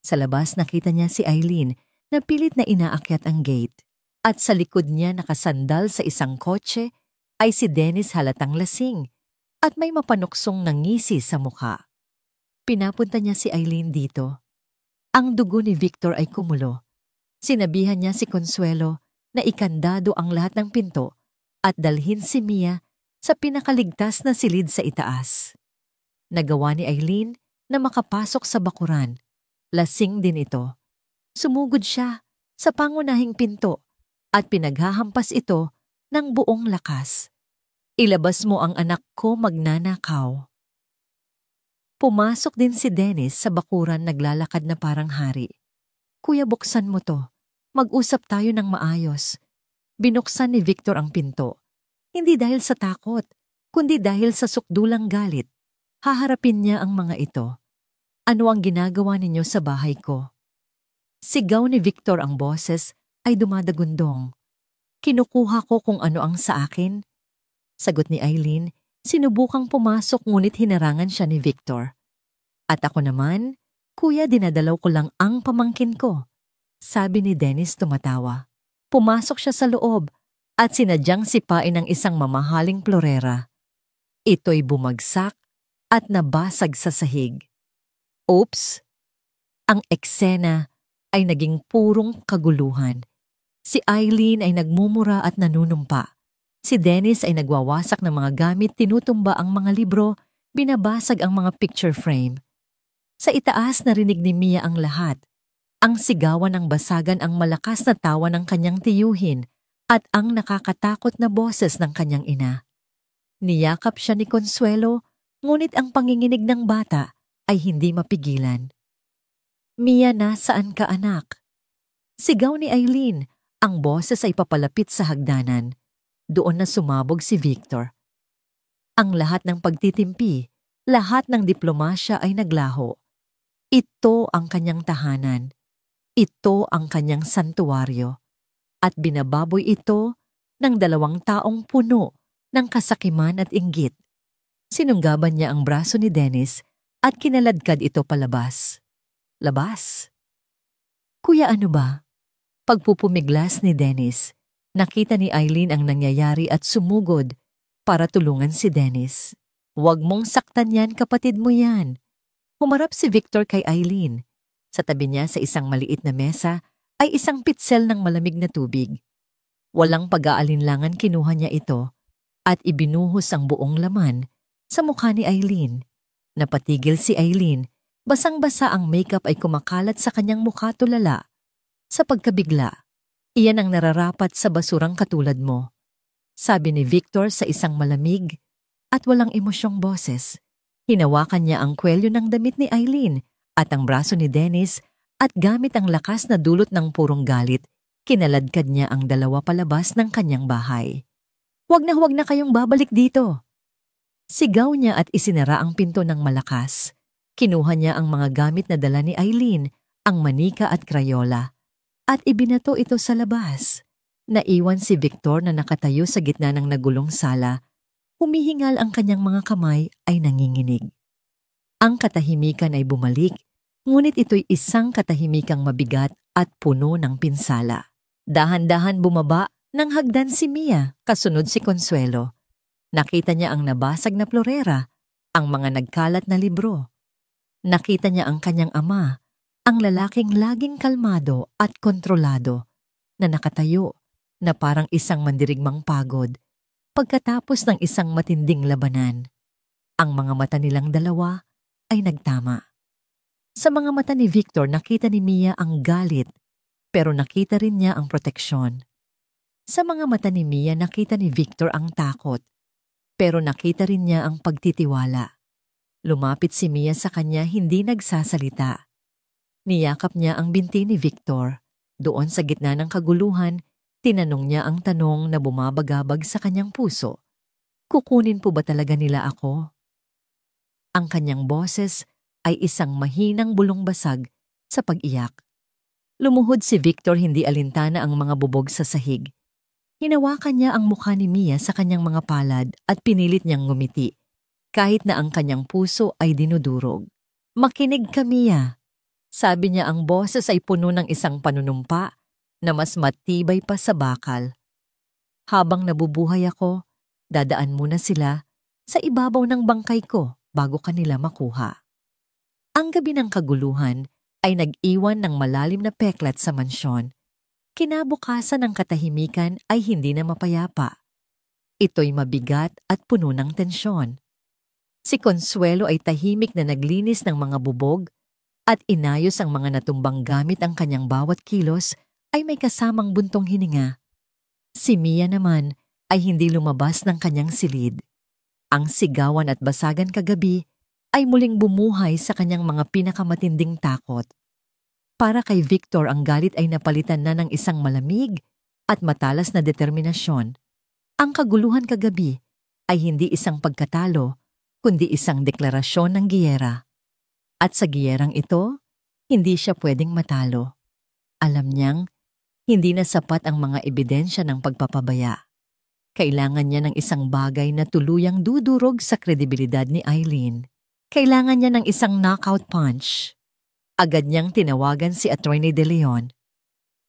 Sa labas nakita niya si Eileen na pilit na inaakyat ang gate. At sa likod niya nakasandal sa isang kotse ay si Dennis halatang lasing at may mapanuksong na ngisi sa mukha. Pinapunta niya si Eileen dito. Ang dugo ni Victor ay kumulo. Sinabihan niya si Consuelo na ikandado ang lahat ng pinto at dalhin si Mia sa pinakaligtas na silid sa itaas. Nagawa ni Eileen na makapasok sa bakuran. Lasing din ito. Sumugod siya sa pangunahing pinto at pinaghahampas ito ng buong lakas. Ilabas mo ang anak ko, magnanakaw. Pumasok din si Dennis sa bakuran, naglalakad na parang hari. Kuya, buksan mo to. Mag-usap tayo ng maayos. Binuksan ni Victor ang pinto. Hindi dahil sa takot, kundi dahil sa sukdulang galit. Haharapin niya ang mga ito. Ano ang ginagawa ninyo sa bahay ko? Sigaw ni Victor, ang boses ay dumadagundong. Kinukuha ko kung ano ang sa akin. Sagot ni Eileen, sinubukang pumasok ngunit hinarangan siya ni Victor. At ako naman, kuya, dinadalaw ko lang ang pamangkin ko. Sabi ni Dennis tumatawa. Pumasok siya sa loob at sinadyang sipain ng isang mamahaling florera. Ito'y bumagsak at nabasag sa sahig. Oops! Ang eksena ay naging purong kaguluhan. Si Eileen ay nagmumura at nanunumpa. Si Dennis ay nagwawasak ng mga gamit, tinutumba ang mga libro, binabasag ang mga picture frame. Sa itaas narinig ni Mia ang lahat. Ang sigawan ng basagan, ang malakas na tawa ng kanyang tiyuhin at ang nakakatakot na boses ng kanyang ina. Niyakap siya ni Consuelo, ngunit ang panginginig ng bata ay hindi mapigilan. Mia, nasaan ka anak? Sigaw ni Eileen, ang boses ay papalapit sa hagdanan. Doon na sumabog si Victor. Ang lahat ng pagtitimpi, lahat ng diplomasya ay naglaho. Ito ang kanyang tahanan. Ito ang kanyang santuwaryo. At binababoy ito ng 2 taong puno ng kasakiman at inggit. Sinunggaban niya ang braso ni Dennis at kinaladkad ito palabas. Labas. Kuya, ano ba? Pagpupumiglas ni Dennis, nakita ni Eileen ang nangyayari at sumugod para tulungan si Dennis. Huwag mong saktan yan, kapatid mo yan. Humarap si Victor kay Eileen. Sa tabi niya sa isang maliit na mesa ay isang pitsel ng malamig na tubig. Walang pag-aalinlangan kinuha niya ito at ibinuhos ang buong laman sa mukha ni Eileen. Napatigil si Eileen. Basang-basa ang makeup ay kumakalat sa kanyang mukha, tulala. Sa pagkabigla, iyan ang nararapat sa basurang katulad mo. Sabi ni Victor sa isang malamig at walang emosyong boses. Hinawakan niya ang kwelyo ng damit ni Eileen at ang braso ni Dennis at gamit ang lakas na dulot ng purong galit, kinaladkad niya ang 2 palabas ng kanyang bahay. Huwag na kayong babalik dito. Sigaw niya at isinara ang pinto ng malakas. Kinuha niya ang mga gamit na dala ni Eileen, ang manika at krayola, at ibinato ito sa labas. Naiwan si Victor na nakatayo sa gitna ng nagulong sala. Humihingal ang kanyang mga kamay ay nanginginig. Ang katahimikan ay bumalik, ngunit ito'y isang katahimikang mabigat at puno ng pinsala. Dahan-dahan bumaba ng hagdan si Mia, kasunod si Consuelo. Nakita niya ang nabasag na florera, ang mga nagkalat na libro. Nakita niya ang kanyang ama, ang lalaking laging kalmado at kontrolado, na nakatayo na parang isang mandirigmang pagod pagkatapos ng isang matinding labanan. Ang mga mata nilang 2 ay nagtama. Sa mga mata ni Victor nakita ni Mia ang galit, pero nakita rin niya ang proteksyon. Sa mga mata ni Mia nakita ni Victor ang takot, pero nakita rin niya ang pagtitiwala. Lumapit si Mia sa kanya, hindi nagsasalita. Niyakap niya ang binti ni Victor. Doon sa gitna ng kaguluhan, tinanong niya ang tanong na bumabagabag sa kanyang puso. Kukunin po ba talaga nila ako? Ang kanyang boses ay isang mahinang bulong-basag sa pag-iyak. Lumuhod si Victor, hindi alintana ang mga bubog sa sahig. Hinawakan niya ang mukha ni Mia sa kanyang mga palad at pinilit niyang ngumiti, kahit na ang kanyang puso ay dinudurog. Makinig ka, Mia. Sabi niya, ang boses ay puno ng isang panunumpa na mas matibay pa sa bakal. Habang nabubuhay ako, dadaan muna sila sa ibabaw ng bangkay ko bago kanila makuha. Ang gabi ng kaguluhan ay nag-iwan ng malalim na peklat sa mansyon. Kinabukasan ng katahimikan ay hindi na mapayapa. Ito'y mabigat at puno ng tensyon. Si Consuelo ay tahimik na naglinis ng mga bubog at inayos ang mga natumbang gamit. Ang kanyang bawat kilos ay may kasamang buntong hininga. Si Mia naman ay hindi lumabas ng kanyang silid. Ang sigawan at basagan kagabi ay muling bumuhay sa kanyang mga pinakamatinding takot. Para kay Victor, ang galit ay napalitan na ng isang malamig at matalas na determinasyon. Ang kaguluhan kagabi ay hindi isang pagkatalo, kundi isang deklarasyon ng giyera. At sa giyerang ito, hindi siya pwedeng matalo. Alam niyang hindi na sapat ang mga ebidensya ng pagpapabaya. Kailangan niya ng isang bagay na tuluyang dudurog sa kredibilidad ni Eileen. Kailangan niya ng isang knockout punch. Agad niyang tinawagan si Attorney De Leon.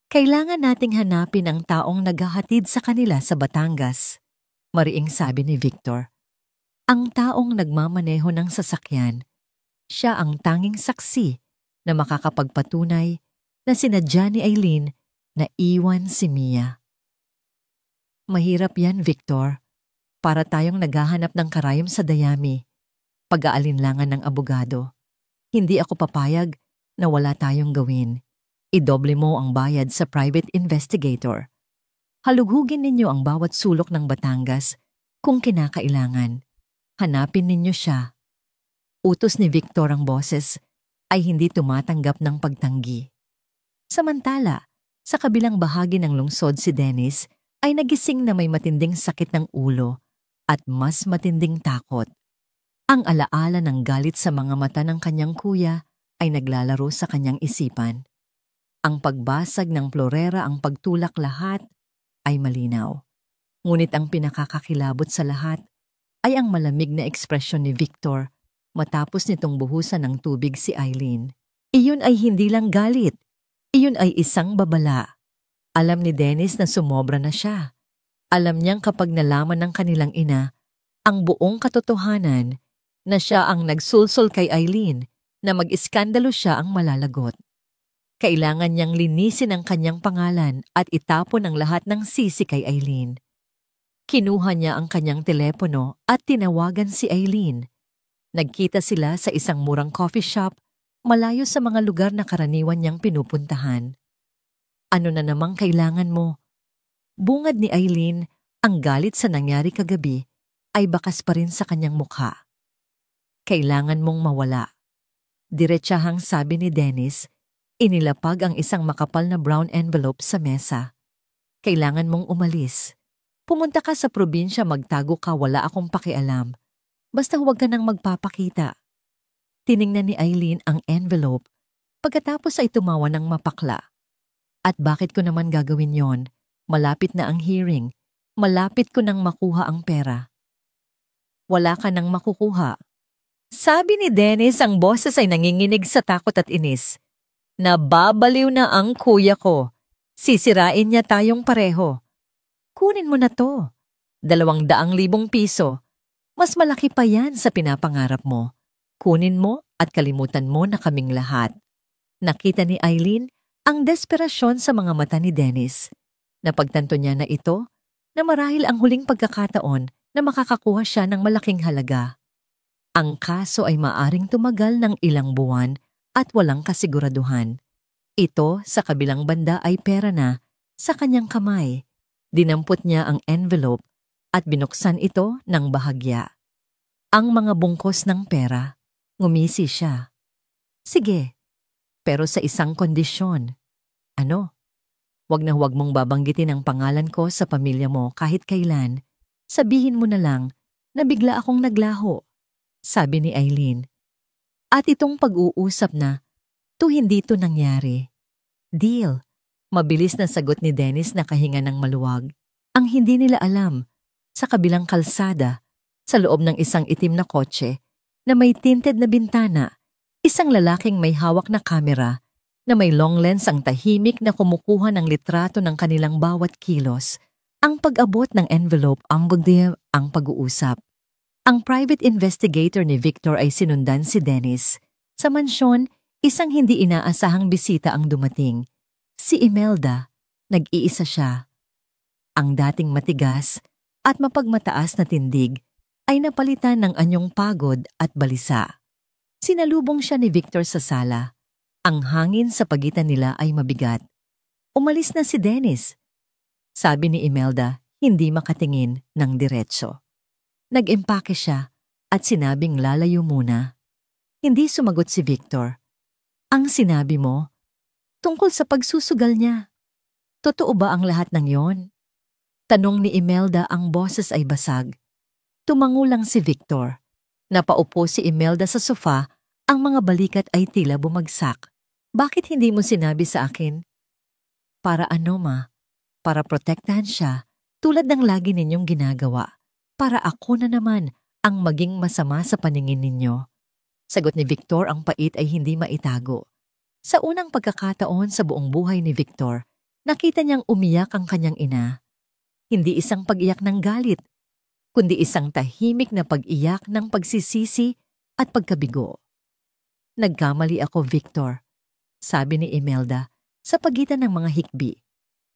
Kailangan nating hanapin ang taong naghahatid sa kanila sa Batangas, mariing sabi ni Victor. Ang taong nagmamaneho ng sasakyan, siya ang tanging saksi na makakapagpatunay na sinadya ni Eileen na iwan si Mia. Mahirap yan, Victor. Para tayong naghahanap ng karayom sa dayami. Pag-aalinlangan ng abogado. Hindi ako papayag na wala tayong gawin. Idoble mo ang bayad sa private investigator. Halughugin ninyo ang bawat sulok ng Batangas kung kinakailangan. Hanapin ninyo siya. Utos ni Victor ang boses ay hindi tumatanggap ng pagtanggi. Samantala, sa kabilang bahagi ng lungsod si Dennis ay nagising na may matinding sakit ng ulo at mas matinding takot. Ang alaala ng galit sa mga mata ng kanyang kuya ay naglalaro sa kanyang isipan. Ang pagbasag ng plorera ang pagtulak lahat ay malinaw. Ngunit ang pinakakakilabot sa lahat ay ang malamig na ekspresyon ni Victor matapos nitong buhusan ng tubig si Eileen. Iyon ay hindi lang galit. Iyon ay isang babala. Alam ni Dennis na sumobra na siya. Alam niyang kapag nalaman ng kanilang ina ang buong katotohanan na siya ang nagsulsol kay Eileen na mag-iskandalo siya ang malalagot. Kailangan niyang linisin ang kanyang pangalan at itapon ang lahat ng sisi kay Eileen. Kinuha niya ang kanyang telepono at tinawagan si Eileen. Nagkita sila sa isang murang coffee shop malayo sa mga lugar na karaniwan niyang pinupuntahan. Ano na namang kailangan mo? Bungad ni Eileen, ang galit sa nangyari kagabi ay bakas pa rin sa kanyang mukha. Kailangan mong mawala. Diretsahang sabi ni Dennis, inilapag ang isang makapal na brown envelope sa mesa. Kailangan mong umalis. Pumunta ka sa probinsya, magtago ka, wala akong pakialam. Basta huwag ka nang magpapakita. Tiningnan ni Eileen ang envelope, pagkatapos ay tumawa ng mapakla. At bakit ko naman gagawin yon? Malapit na ang hearing. Malapit ko nang makuha ang pera. Wala ka nang makukuha. Sabi ni Dennis, ang boses ay nanginginig sa takot at inis. Nababaliw na ang kuya ko. Sisirain niya tayong pareho. Kunin mo na to. 200,000 piso. Mas malaki pa yan sa pinapangarap mo. Kunin mo at kalimutan mo na kaming lahat. Nakita ni Eileen ang desperasyon sa mga mata ni Dennis. Napagtanto niya na ito na marahil ang huling pagkakataon na makakakuha siya ng malaking halaga. Ang kaso ay maaring tumagal ng ilang buwan at walang kasiguraduhan. Ito sa kabilang banda ay pera na sa kanyang kamay. Dinampot niya ang envelope at binuksan ito ng bahagya. Ang mga bungkos ng pera, ngumisi siya. Sige, pero sa isang kondisyon. Ano? Huwag na huwag mong babanggitin ang pangalan ko sa pamilya mo kahit kailan. Sabihin mo na lang na bigla akong naglaho, sabi ni Eileen. At itong pag-uusap na, hindi to nangyari. Deal. Mabilis na sagot ni Dennis na kahinga ng maluwag. Ang hindi nila alam, sa kabilang kalsada, sa loob ng isang itim na kotse, na may tinted na bintana, isang lalaking may hawak na kamera, na may long lens ang tahimik na kumukuha ng litrato ng kanilang bawat kilos. Ang pag-abot ng envelope ang pag-uusap. Ang private investigator ni Victor ay sinundan si Dennis. Sa mansyon, isang hindi inaasahang bisita ang dumating. Si Imelda, nag-iisa siya. Ang dating matigas at mapagmataas na tindig ay napalitan ng anyong pagod at balisa. Sinalubong siya ni Victor sa sala. Ang hangin sa pagitan nila ay mabigat. Umalis na si Dennis. Sabi ni Imelda, hindi makatingin ng diretso. Nag-empake siya at sinabing lalayo muna. Hindi sumagot si Victor. Ang sinabi mo, tungkol sa pagsusugal niya. Totoo ba ang lahat ng yon? Tanong ni Imelda, ang boses ay basag. Tumango lang si Victor. Napaupo si Imelda sa sofa Ang mga balikat ay tila bumagsak. Bakit hindi mo sinabi sa akin? Para ano, ma? Para protektahan siya tulad ng lagi ninyong ginagawa. Para ako na naman ang maging masama sa paningin ninyo. Sagot ni Victor, ang pait ay hindi maitago. Sa unang pagkakataon sa buong buhay ni Victor, nakita niyang umiyak ang kanyang ina. Hindi isang pag-iyak ng galit, kundi isang tahimik na pag-iyak ng pagsisisi at pagkabigo. Nagkamali ako, Victor, sabi ni Imelda sa pagitan ng mga hikbi.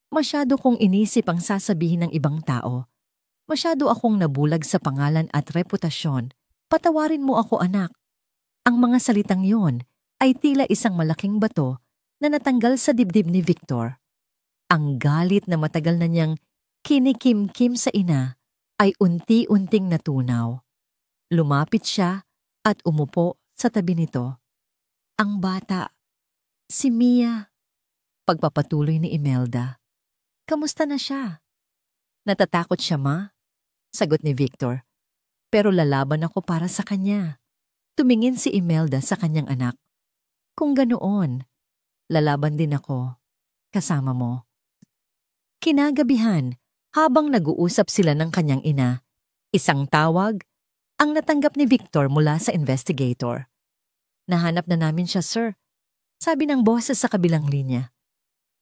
Masyado kong inisip ang sasabihin ng ibang tao. Masyado akong nabulag sa pangalan at reputasyon. Patawarin mo ako, anak. Ang mga salitang yon ay tila isang malaking bato na natanggal sa dibdib ni Victor. Ang galit na matagal na niyang kinikim-kim sa ina ay unti-unting natunaw. Lumapit siya at umupo sa tabi nito. Ang bata, si Mia. Pagpapatuloy ni Imelda. Kamusta na siya? Natatakot siya, ma? Sagot ni Victor. Pero lalaban ako para sa kanya. Tumingin si Imelda sa kanyang anak. Kung ganoon, lalaban din ako. Kasama mo. Kinagabihan, habang nag-uusap sila ng kanyang ina, isang tawag ang natanggap ni Victor mula sa investigator. Nahanap na namin siya, sir. Sabi ng boses sa kabilang linya.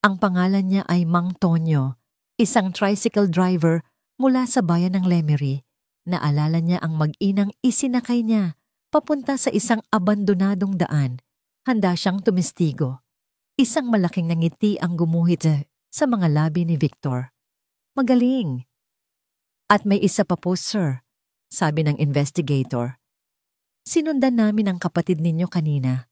Ang pangalan niya ay Mang Tonyo, isang tricycle driver mula sa bayan ng Lemery. Naalala niya ang mag-inang isinakay niya papunta sa isang abandonadong daan. Handa siyang tumistigo. Isang malaking ngiti ang gumuhit sa mga labi ni Victor. Magaling. At may isa pa po, sir, sabi ng investigator. Sinundan namin ang kapatid ninyo kanina.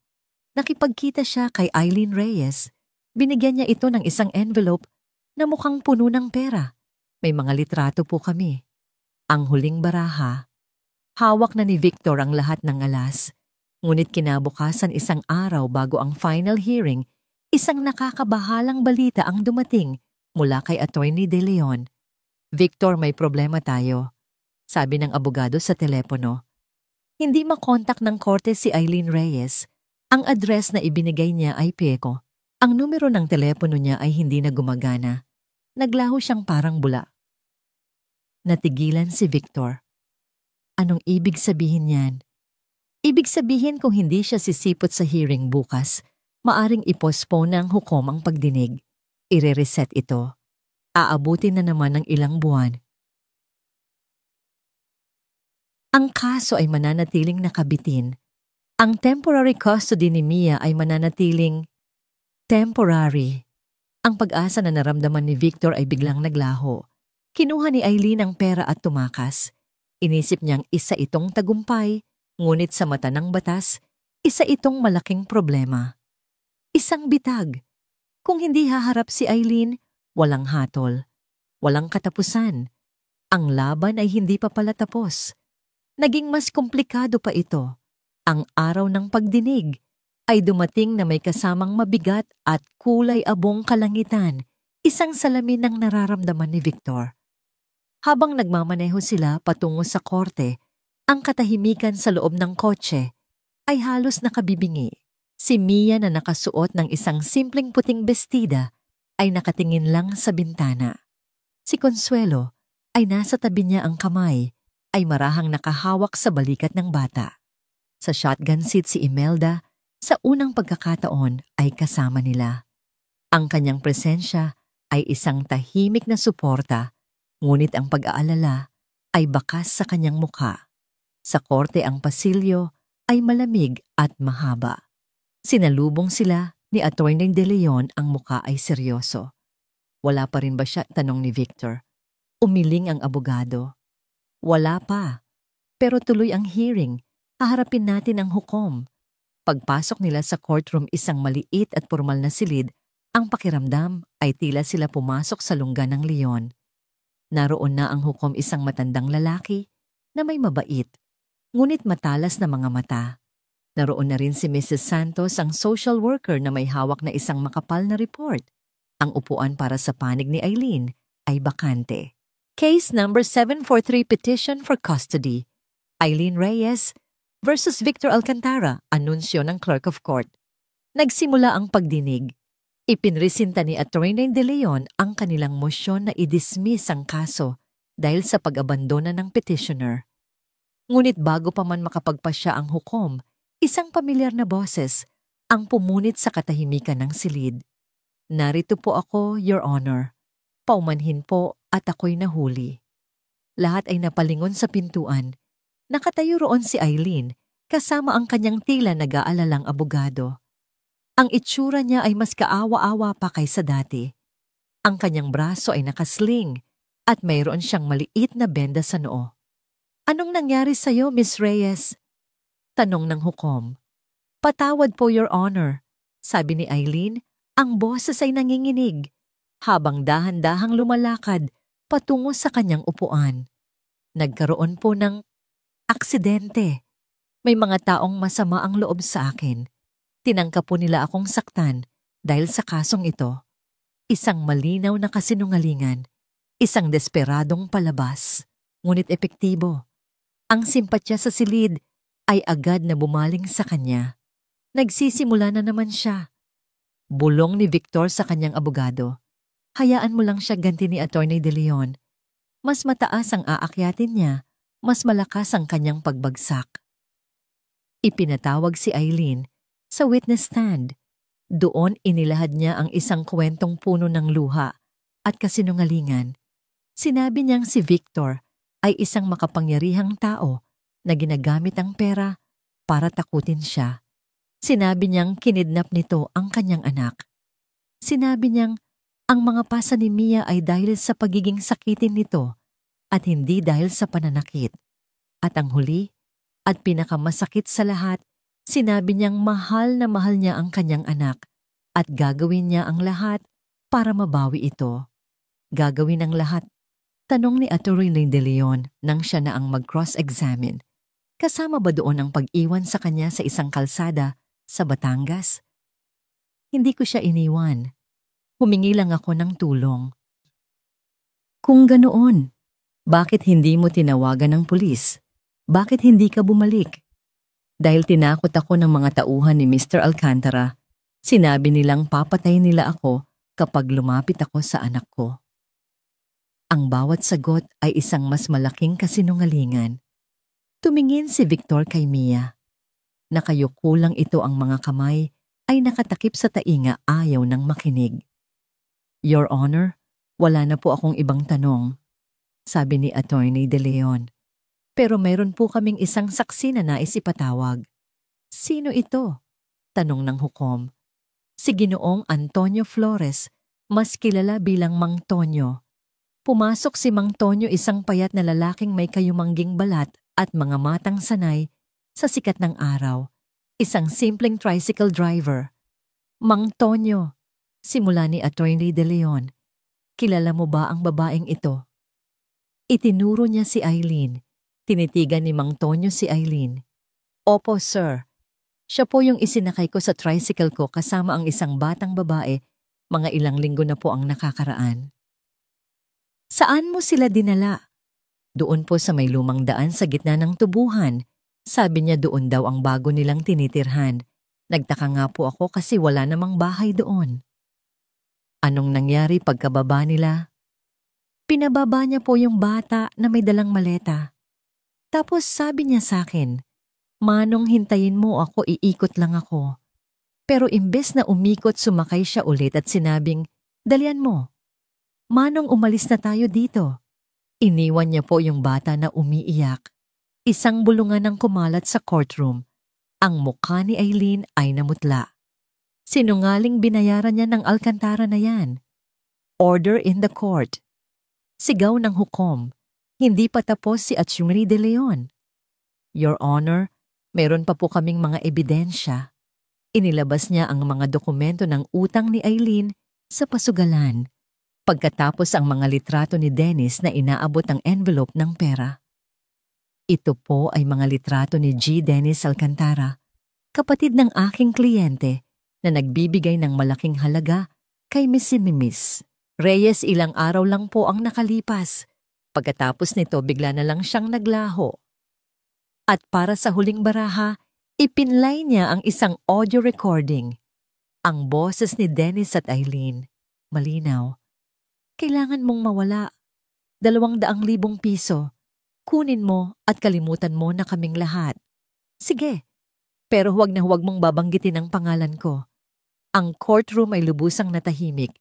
Nakipagkita siya kay Eileen Reyes. Binigyan niya ito ng isang envelope na mukhang puno ng pera. May mga litrato po kami. Ang huling baraha. Hawak na ni Victor ang lahat ng alas. Ngunit kinabukasan isang araw bago ang final hearing, isang nakakabahalang balita ang dumating mula kay Attorney De Leon. Victor, may problema tayo, sabi ng abogado sa telepono. Hindi makontak ng korte si Eileen Reyes. Ang address na ibinigay niya ay peko. Ang numero ng telepono niya ay hindi na gumagana. Naglaho siyang parang bula. Natigilan si Victor. Anong ibig sabihin niyan? Ibig sabihin kung hindi siya sisipot sa hearing bukas, maaring ipostpone ng hukom ang pagdinig. Ire-reset ito. Aabutin na naman ng ilang buwan. Ang kaso ay mananatiling nakabitin. Ang temporary custody ni Mia ay mananatiling temporary. Ang pag-asa na naramdaman ni Victor ay biglang naglaho. Kinuha ni Eileen ang pera at tumakas. Inisip niyang isa itong tagumpay, ngunit sa mata ng batas, isa itong malaking problema. Isang bitag. Kung hindi haharap si Eileen, walang hatol. Walang katapusan. Ang laban ay hindi pa pala tapos. Naging mas komplikado pa ito. Ang araw ng pagdinig ay dumating na may kasamang mabigat at kulay abong kalangitan, isang salamin ng nararamdaman ni Victor. Habang nagmamaneho sila patungo sa korte, ang katahimikan sa loob ng kotse ay halos nakabibingi. Si Mia na nakasuot ng isang simpleng puting bestida ay nakatingin lang sa bintana. Si Consuelo ay nasa tabi niya, ang kamay ay marahang nakahawak sa balikat ng bata. Sa shotgun seat si Imelda, sa unang pagkakataon ay kasama nila. Ang kanyang presensya ay isang tahimik na suporta, ngunit ang pag-aalala ay bakas sa kanyang mukha. Sa korte ang pasilyo ay malamig at mahaba. Sinalubong sila ni Attorney De Leon, ang mukha ay seryoso. Wala pa rin ba siya? Tanong ni Victor. Umiling ang abogado. Wala pa. Pero tuloy ang hearing. Haharapin natin ang hukom. Pagpasok nila sa courtroom, isang maliit at formal na silid, ang pakiramdam ay tila sila pumasok sa lungga ng leon. Naroon na ang hukom, isang matandang lalaki na may mabait, ngunit matalas na mga mata. Naroon na rin si Mrs. Santos, ang social worker na may hawak na isang makapal na report. Ang upuan para sa panig ni Eileen ay bakante. Case number 743, petition for custody. Eileen Reyes, versus Victor Alcantara, anunsyo ng Clerk of Court. Nagsimula ang pagdinig. Ipinresinta ni Attorney De Leon ang kanilang mosyon na i-dismiss ang kaso dahil sa pag-abandona ng petitioner. Ngunit bago pa man makapagpasya ang hukom, isang pamilyar na boses ang pumunit sa katahimikan ng silid. "Narito po ako, Your Honor. Paumanhin po at ako'y nahuli." Lahat ay napalingon sa pintuan. Nakatayo roon si Eileen kasama ang kanyang tila nag-aalalang abogado. Ang itsura niya ay mas kaawa-awa pa kaysa dati. Ang kanyang braso ay nakasling at mayroon siyang maliit na benda sa noo. "Anong nangyari sa'yo, Miss Reyes?" tanong ng hukom. "Patawad po, Your Honor," sabi ni Eileen. Ang boses ay nanginginig habang dahan-dahang lumalakad patungo sa kanyang upuan. "Nagkaroon po ng aksidente. May mga taong masama ang loob sa akin. Tinangka po nila akong saktan dahil sa kasong ito. Isang malinaw na kasinungalingan, isang desperadong palabas, ngunit epektibo. Ang simpatya sa silid ay agad na bumaling sa kanya. Nagsisimula na naman siya." Bulong ni Victor sa kanyang abogado. "Hayaan mo lang siya ganti ni Attorney De Leon. Mas mataas ang aakyatin niya, mas malakas ang kanyang pagbagsak." Ipinatawag si Eileen sa witness stand. Doon inilahad niya ang isang kwentong puno ng luha at kasinungalingan. Sinabi niyang si Victor ay isang makapangyarihang tao na ginagamit ang pera para takutin siya. Sinabi niyang kinidnap nito ang kanyang anak. Sinabi niyang ang mga pasa ni Mia ay dahil sa pagiging sakitin nito at hindi dahil sa pananakit. At ang huli at pinakamasakit sa lahat, sinabi niyang mahal na mahal niya ang kanyang anak at gagawin niya ang lahat para mabawi ito. "Gagawin ang lahat?" tanong ni Attorney De Leon nang siya na ang mag-cross-examine. "Kasama ba doon ang pag-iwan sa kanya sa isang kalsada sa Batangas?" "Hindi ko siya iniwan. Humingi lang ako ng tulong." "Kung ganoon, bakit hindi mo tinawagan ng pulis? Bakit hindi ka bumalik?" "Dahil tinakot ako ng mga tauhan ni Mr. Alcantara. Sinabi nilang papatayin nila ako kapag lumapit ako sa anak ko." Ang bawat sagot ay isang mas malaking kasinungalingan. Tumingin si Victor kay Mia. Nakayuko lang ito, ang mga kamay ay nakatakip sa tainga, ayaw nang makinig. "Your Honor, wala na po akong ibang tanong," sabi ni Attorney De Leon. "Pero mayroon po kaming isang saksi na nais ipatawag." "Sino ito?" tanong ng hukom. "Si Ginoong Antonio Flores, mas kilala bilang Mang Tonyo." Pumasok si Mang Tonyo, isang payat na lalaking may kayumangging balat at mga matang sanay sa sikat ng araw. Isang simpleng tricycle driver. "Mang Tonyo," simula ni Attorney De Leon, "kilala mo ba ang babaeng ito?" Itinuro niya si Eileen. Tinitigan ni Mang Tonyo si Eileen. "Opo, sir. Siya po yung isinakay ko sa tricycle ko kasama ang isang batang babae. Mga ilang linggo na po ang nakakaraan." "Saan mo sila dinala?" "Doon po sa may lumang daan sa gitna ng tubuhan. Sabi niya doon daw ang bago nilang tinitirhan. Nagtaka nga po ako kasi wala namang bahay doon." "Anong nangyari pagkababa nila?" "Pinababa niya po yung bata na may dalang maleta. Tapos sabi niya sa akin, 'Manong, hintayin mo ako, iikot lang ako.' Pero imbes na umikot, sumakay siya ulit at sinabing, 'Dalian mo. Manong, umalis na tayo dito.' Iniwan niya po yung bata na umiiyak. Isang bulungan ang kumalat sa courtroom. Ang mukha ni Eileen ay namutla. Sinungaling binayaran niya ng Alcantara na yan. Order in the court. Sigaw ng hukom. Hindi pa tapos si Attorney De Leon. "Your Honor, meron pa po kaming mga ebidensya." Inilabas niya ang mga dokumento ng utang ni Eileen sa pasugalan. Pagkatapos ang mga litrato ni Dennis na inaabot ang envelope ng pera. "Ito po ay mga litrato ni G. Dennis Alcantara, kapatid ng aking kliyente na nagbibigay ng malaking halaga kay Miss Mimis Reyes. Ilang araw lang po ang nakalipas. Pagkatapos nito, bigla na lang siyang naglaho." At para sa huling baraha, ipinlay niya ang isang audio recording. Ang boses ni Dennis at Eileen. Malinaw. Kailangan mong mawala. 200,000 piso. Kunin mo at kalimutan mo na kaming lahat. Sige, pero huwag na huwag mong babanggitin ang pangalan ko. Ang courtroom ay lubusang natahimik.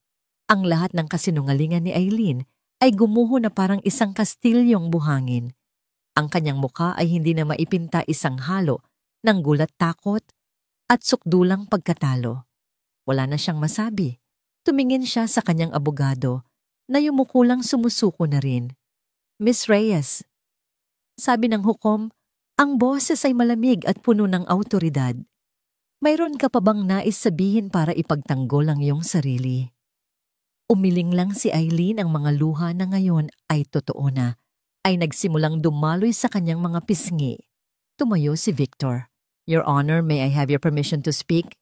Ang lahat ng kasinungalingan ni Eileen ay gumuho na parang isang kastilyong buhangin. Ang kanyang muka ay hindi na maipinta isang halo ng gulat takot at sukdulang pagkatalo. Wala na siyang masabi. Tumingin siya sa kanyang abogado na yumukulang sumusuko na rin. Miss Reyes, sabi ng hukom, ang boses ay malamig at puno ng awtoridad. Mayroon ka pa bang nais sabihin para ipagtanggol ang iyong sarili? Umiling lang si Eileen, ang mga luha na ngayon ay totoo na, ay nagsimulang dumaloy sa kanyang mga pisngi. Tumayo si Victor. Your Honor, may I have your permission to speak?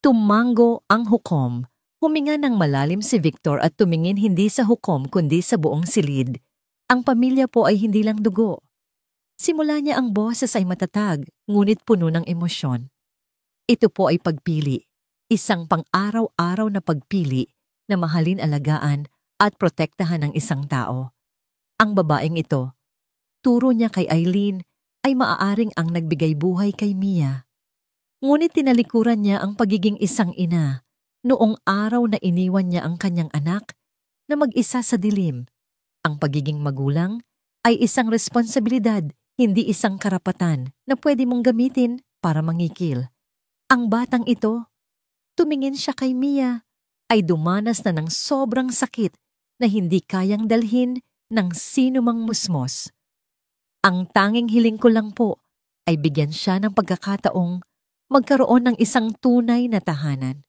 Tumango ang hukom. Huminga ng malalim si Victor at tumingin hindi sa hukom kundi sa buong silid. Ang pamilya po ay hindi lang dugo. Simula niya ang boses ay matatag, ngunit puno ng emosyon. Ito po ay pagpili, isang pang-araw-araw na pagpili na mahalin, alagaan at protektahan ng isang tao. Ang babaeng ito, turo niya kay Eileen, ay maaaring ang nagbigay buhay kay Mia. Ngunit tinalikuran niya ang pagiging isang ina noong araw na iniwan niya ang kanyang anak na mag-isa sa dilim. Ang pagiging magulang ay isang responsibilidad, hindi isang karapatan na pwede mong gamitin para mangikil. Ang batang ito, tumingin siya kay Mia, ay dumanas na ng sobrang sakit na hindi kayang dalhin ng sino mang musmos. Ang tanging hiling ko lang po ay bigyan siya ng pagkakataong magkaroon ng isang tunay na tahanan.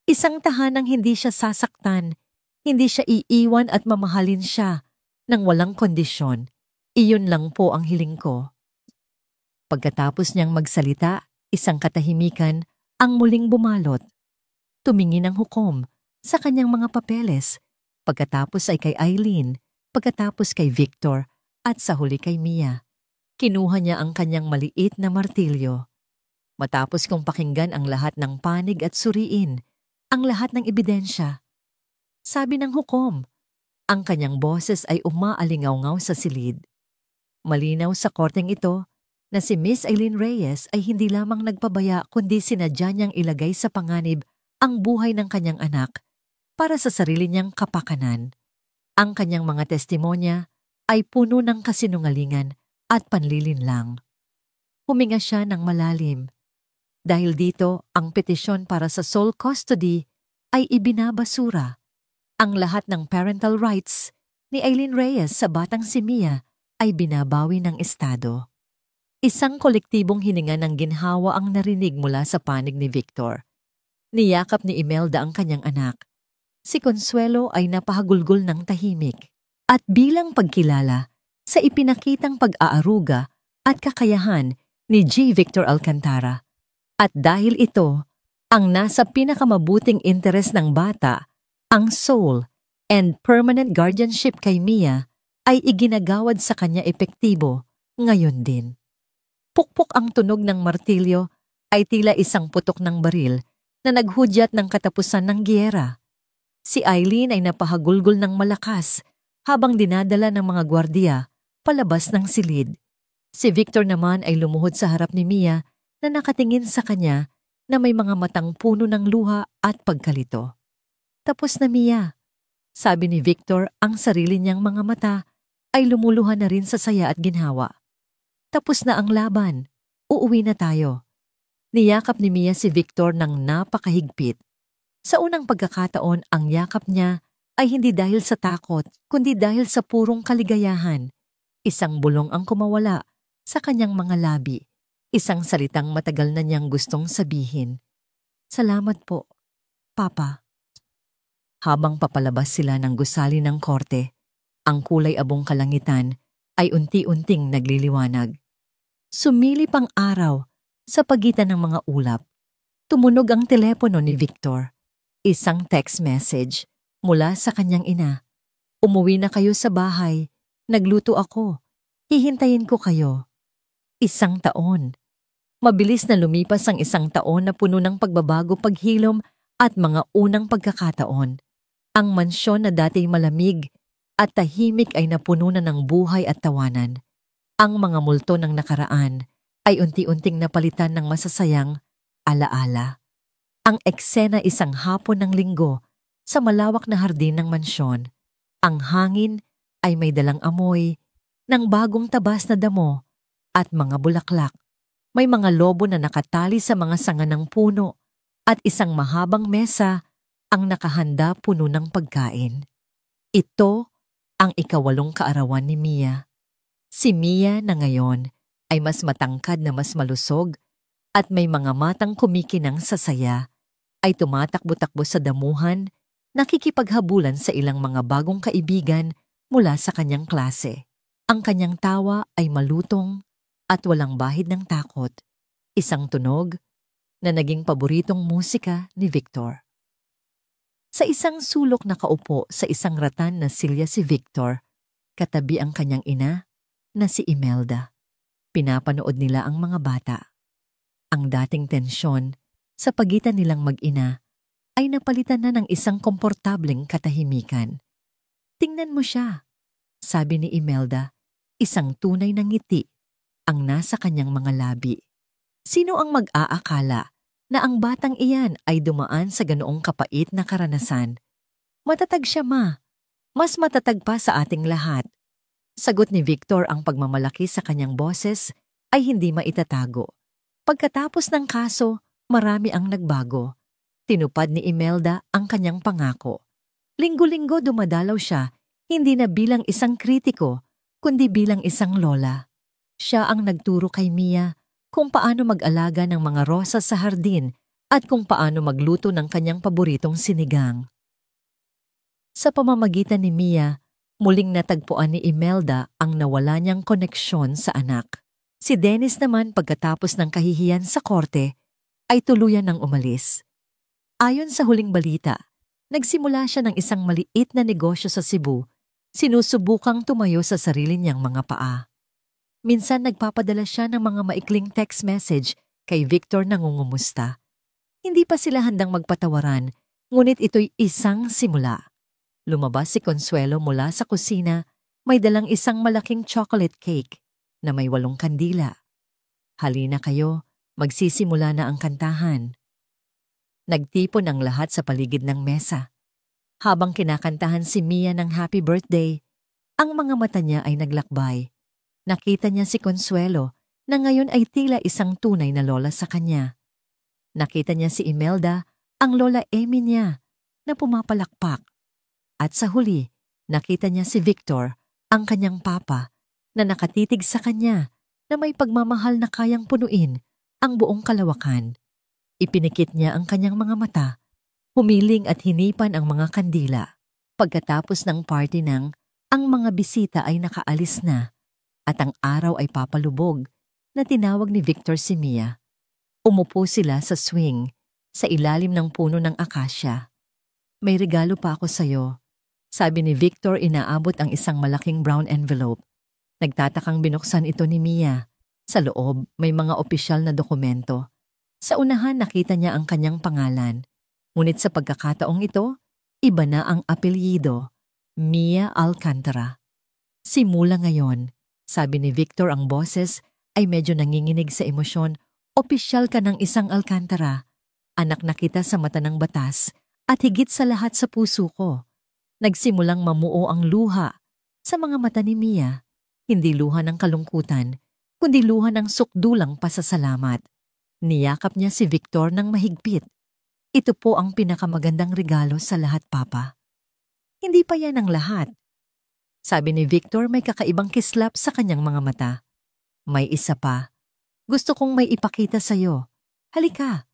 Isang tahanang hindi siya sasaktan, hindi siya iiwan at mamahalin siya nang walang kondisyon. Iyon lang po ang hiling ko. Pagkatapos niyang magsalita, isang katahimikan ang muling bumalot. Tumingin ang hukom sa kanyang mga papeles, pagkatapos ay kay Eileen, pagkatapos kay Victor at sa huli kay Mia. Kinuha niya ang kanyang maliit na martilyo. Matapos kong pakinggan ang lahat ng panig at suriin, ang lahat ng ebidensya, sabi ng hukom, ang kanyang boses ay umaalingaw-ngaw sa silid. Malinaw sa korteng ito na si Miss Eileen Reyes ay hindi lamang nagpabaya kundi sinadya niyang ilagay sa panganib ang buhay ng kanyang anak para sa sarili niyang kapakanan. Ang kanyang mga testimonya ay puno ng kasinungalingan at panlilinlang. Huminga siya ng malalim. Dahil dito, ang petisyon para sa sole custody ay ibinabasura. Ang lahat ng parental rights ni Eileen Reyes sa batang si Mia ay binabawi ng Estado. Isang kolektibong hininga ng ginhawa ang narinig mula sa panig ni Victor. Niyakap ni Imelda ang kanyang anak. Si Consuelo ay napahagulgol ng tahimik. At bilang pagkilala sa ipinakitang pag-aaruga at kakayahan ni G. Victor Alcantara. At dahil ito, ang nasa pinakamabuting interes ng bata, ang sole and permanent guardianship kay Mia ay iginagawad sa kanya epektibo ngayon din. Pukpok ang tunog ng martilyo ay tila isang putok ng baril na naghudyat ng katapusan ng giyera. Si Eileen ay napahagulgol ng malakas habang dinadala ng mga gwardiya palabas ng silid. Si Victor naman ay lumuhod sa harap ni Mia na nakatingin sa kanya na may mga matang puno ng luha at pagkalito. Tapos na, Mia. Sabi ni Victor, ang sarili niyang mga mata ay lumuluha na rin sa saya at ginhawa. Tapos na ang laban. Uuwi na tayo. Niyakap ni Mia si Victor ng napakahigpit. Sa unang pagkakataon, ang yakap niya ay hindi dahil sa takot, kundi dahil sa purong kaligayahan. Isang bulong ang kumawala sa kanyang mga labi. Isang salitang matagal na niyang gustong sabihin. Salamat po, Papa. Habang papalabas sila ng gusali ng korte, ang kulay abong kalangitan ay unti-unting nagliliwanag. Sumilip ang araw sa pagitan ng mga ulap. Tumunog ang telepono ni Victor. Isang text message mula sa kanyang ina. Umuwi na kayo sa bahay. Nagluto ako. Hihintayin ko kayo. 1 taon. Mabilis na lumipas ang 1 taon na puno ng pagbabago, paghilom at mga unang pagkakataon. Ang mansyon na dati malamig at tahimik ay napuno na ng buhay at tawanan. Ang mga multo ng nakaraan ay unti-unting napalitan ng masasayang alaala. Ang eksena isang hapon ng linggo sa malawak na hardin ng mansyon. Ang hangin ay may dalang amoy ng bagong tabas na damo at mga bulaklak. May mga lobo na nakatali sa mga sanga ng puno at isang mahabang mesa ang nakahanda puno ng pagkain. Ito ang 8 kaarawan ni Mia. Si Mia na ngayon ay mas matangkad na mas malusog at may mga matang kumikinang sa saya, ay tumatakbo-takbo sa damuhan, nakikipaghabulan sa ilang mga bagong kaibigan mula sa kanyang klase. Ang kanyang tawa ay malutong at walang bahid ng takot, isang tunog na naging paboritong musika ni Victor. Sa isang sulok nakaupo sa isang ratan na silya si Victor, katabi ang kanyang ina na si Imelda. Pinapanood nila ang mga bata. Ang dating tensyon sa pagitan nilang mag-ina ay napalitan na ng isang komportableng katahimikan. "Tingnan mo siya," sabi ni Imelda, isang tunay na ngiti ang nasa kanyang mga labi. Sino ang mag-aakala na ang batang iyan ay dumaan sa ganoong kapait na karanasan? "Matatag siya, Ma. Mas matatag pa sa ating lahat." Sagot ni Victor, ang pagmamalaki sa kanyang boses ay hindi maitatago. Pagkatapos ng kaso, marami ang nagbago. Tinupad ni Imelda ang kanyang pangako. Linggo-linggo dumadalaw siya, hindi na bilang isang kritiko, kundi bilang isang lola. Siya ang nagturo kay Mia kung paano mag-alaga ng mga rosas sa hardin at kung paano magluto ng kanyang paboritong sinigang. Sa pamamagitan ni Mia, muling natagpuan ni Imelda ang nawala niyang koneksyon sa anak. Si Dennis naman, pagkatapos ng kahihiyan sa korte, ay tuluyan ng umalis. Ayon sa huling balita, nagsimula siya ng isang maliit na negosyo sa Cebu, sinusubukang tumayo sa sarili niyang mga paa. Minsan nagpapadala siya ng mga maikling text message kay Victor na ngungumusta. Hindi pa sila handang magpatawaran, ngunit ito'y isang simula. Lumabas si Consuelo mula sa kusina, may dalang isang malaking chocolate cake na may 8 kandila. "Halina kayo, magsisimula na ang kantahan." Nagtipon ang lahat sa paligid ng mesa. Habang kinakantahan si Mia ng happy birthday, ang mga mata niya ay naglakbay. Nakita niya si Consuelo na ngayon ay tila isang tunay na lola sa kanya. Nakita niya si Imelda, ang lola Amy niya, na pumapalakpak. At sa huli, nakita niya si Victor, ang kanyang papa, na nakatitig sa kanya na may pagmamahal na kayang punuin ang buong kalawakan. Ipinikit niya ang kanyang mga mata, humiling at hinipan ang mga kandila. Pagkatapos ng party ang mga bisita ay nakaalis na at ang araw ay papalubog, na tinawag ni Victor si Mia. Umupo sila sa swing sa ilalim ng puno ng akasya. "May regalo pa ako sa'yo," sabi ni Victor, inaabot ang isang malaking brown envelope. Nagtatakang binuksan ito ni Mia. Sa loob, may mga opisyal na dokumento. Sa unahan nakita niya ang kanyang pangalan. Ngunit sa pagkakataong ito, iba na ang apelyido, Mia Alcantara. "Simula ngayon," sabi ni Victor, ang boses ay medyo nanginginig sa emosyon, "opisyal ka ng isang Alcantara. Anak na kita sa mata ng batas at higit sa lahat sa puso ko." Nagsimulang mamuo ang luha sa mga mata ni Mia. Hindi luha ng kalungkutan, kundi luha ng sukdulang pasasalamat. Niyakap niya si Victor ng mahigpit. "Ito po ang pinakamagandang regalo sa lahat, Papa." "Hindi pa yan ang lahat," sabi ni Victor, may kakaibang kislap sa kanyang mga mata. "May isa pa. Gusto kong may ipakita sa'yo. Halika."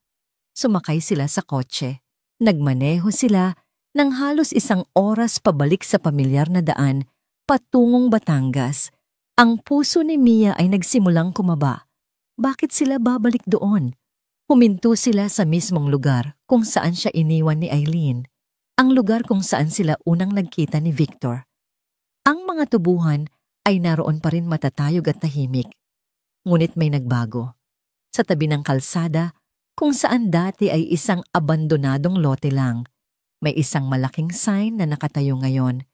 Sumakay sila sa kotse. Nagmaneho sila ng halos 1 oras pabalik sa pamilyar na daan patungong Batangas. Ang puso ni Mia ay nagsimulang kumaba. Bakit sila babalik doon? Huminto sila sa mismong lugar kung saan siya iniwan ni Eileen, ang lugar kung saan sila unang nagkita ni Victor. Ang mga tubuhan ay naroon pa rin matatayog at tahimik. Ngunit may nagbago. Sa tabi ng kalsada, kung saan dati ay isang abandonadong lote lang, may isang malaking sign na nakatayo ngayon.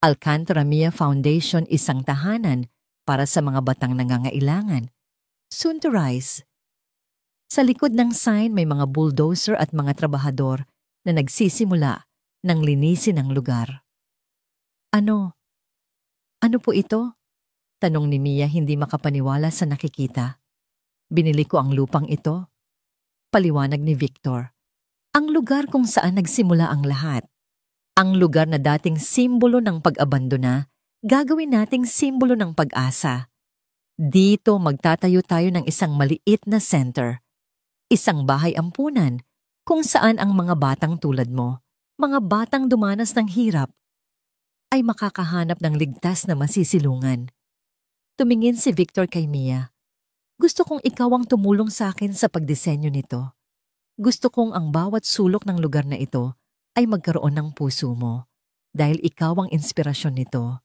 Alcantara Mia Foundation, isang tahanan para sa mga batang nangangailangan. Soon to rise. Sa likod ng sign may mga bulldozer at mga trabahador na nagsisimula ng linisin ang lugar. Ano? Ano po ito? Tanong ni Mia, hindi makapaniwala sa nakikita. Binili ko ang lupang ito. Paliwanag ni Victor. Ang lugar kung saan nagsimula ang lahat. Ang lugar na dating simbolo ng pag-abandona, gagawin nating simbolo ng pag-asa. Dito magtatayo tayo ng isang maliit na center. Isang bahay ampunan kung saan ang mga batang tulad mo, mga batang dumanas ng hirap, ay makakahanap ng ligtas na masisilungan. Tumingin si Victor kay Mia. Gusto kong ikaw ang tumulong sa akin sa pagdisenyo nito. Gusto kong ang bawat sulok ng lugar na ito ay magkaroon ng puso mo. Dahil ikaw ang inspirasyon nito.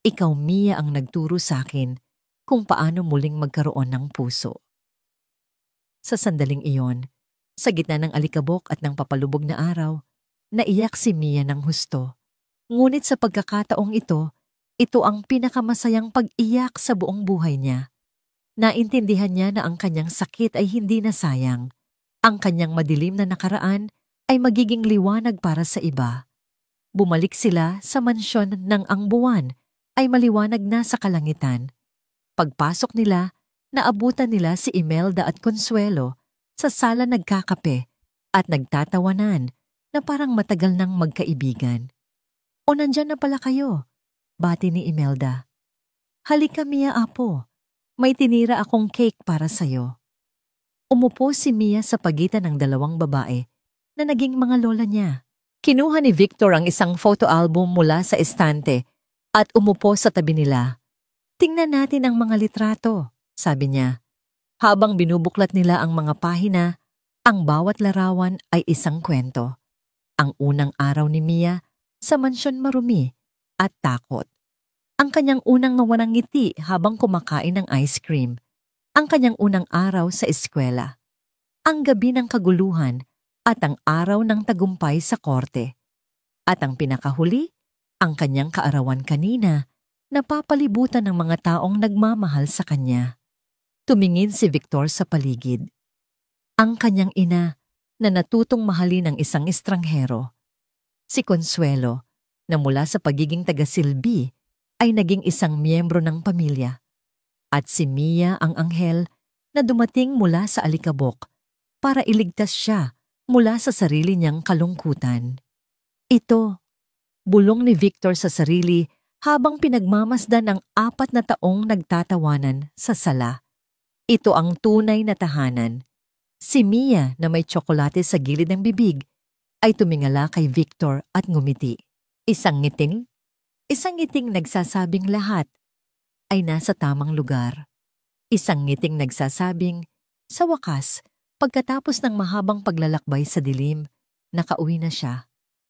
Ikaw, Mia, ang nagturo sa akin kung paano muling magkaroon ng puso. Sa sandaling iyon, sa gitna ng alikabok at ng papalubog na araw, naiyak si Mia ng husto. Ngunit sa pagkakataong ito ang pinakamasayang pag-iyak sa buong buhay niya. Naintindihan niya na ang kanyang sakit ay hindi na sayang. Ang kanyang madilim na nakaraan ay magiging liwanag para sa iba. Bumalik sila sa mansyon ng ang buwan ay maliwanag na sa kalangitan. Pagpasok nila, naabutan nila si Imelda at Consuelo sa sala nagkakape at nagtatawanan na parang matagal nang magkaibigan. O nandyan na pala kayo, bati ni Imelda. Halika Mia, apo. May tinira akong cake para sa'yo. Umupo si Mia sa pagitan ng dalawang babae na naging mga lola niya. Kinuha ni Victor ang isang photo album mula sa estante at umupo sa tabi nila. Tingnan natin ang mga litrato, sabi niya. Habang binubuklat nila ang mga pahina, ang bawat larawan ay isang kwento. Ang unang araw ni Mia sa mansyon marumi at takot. Ang kanyang unang nawalang ngiti habang kumakain ng ice cream. Ang kanyang unang araw sa eskwela. Ang gabi ng kaguluhan at ang araw ng tagumpay sa korte. At ang pinakahuli, ang kanyang kaarawan kanina na papalibutan ng mga taong nagmamahal sa kanya. Tumingin si Victor sa paligid. Ang kanyang ina na natutong mahalin ng isang estranghero. Si Consuelo na mula sa pagiging tagasilbi ay naging isang miyembro ng pamilya. At si Mia ang anghel na dumating mula sa alikabok para iligtas siya mula sa sarili niyang kalungkutan. Ito, bulong ni Victor sa sarili habang pinagmamasdan ang 4 na taong nagtatawanan sa sala. Ito ang tunay na tahanan. Si Mia na may tsokolate sa gilid ng bibig ay tumingala kay Victor at ngumiti. Isang ngiting nagsasabing lahat ay nasa tamang lugar. Isang ngiting nagsasabing, sa wakas, pagkatapos ng mahabang paglalakbay sa dilim, nakauwi na siya.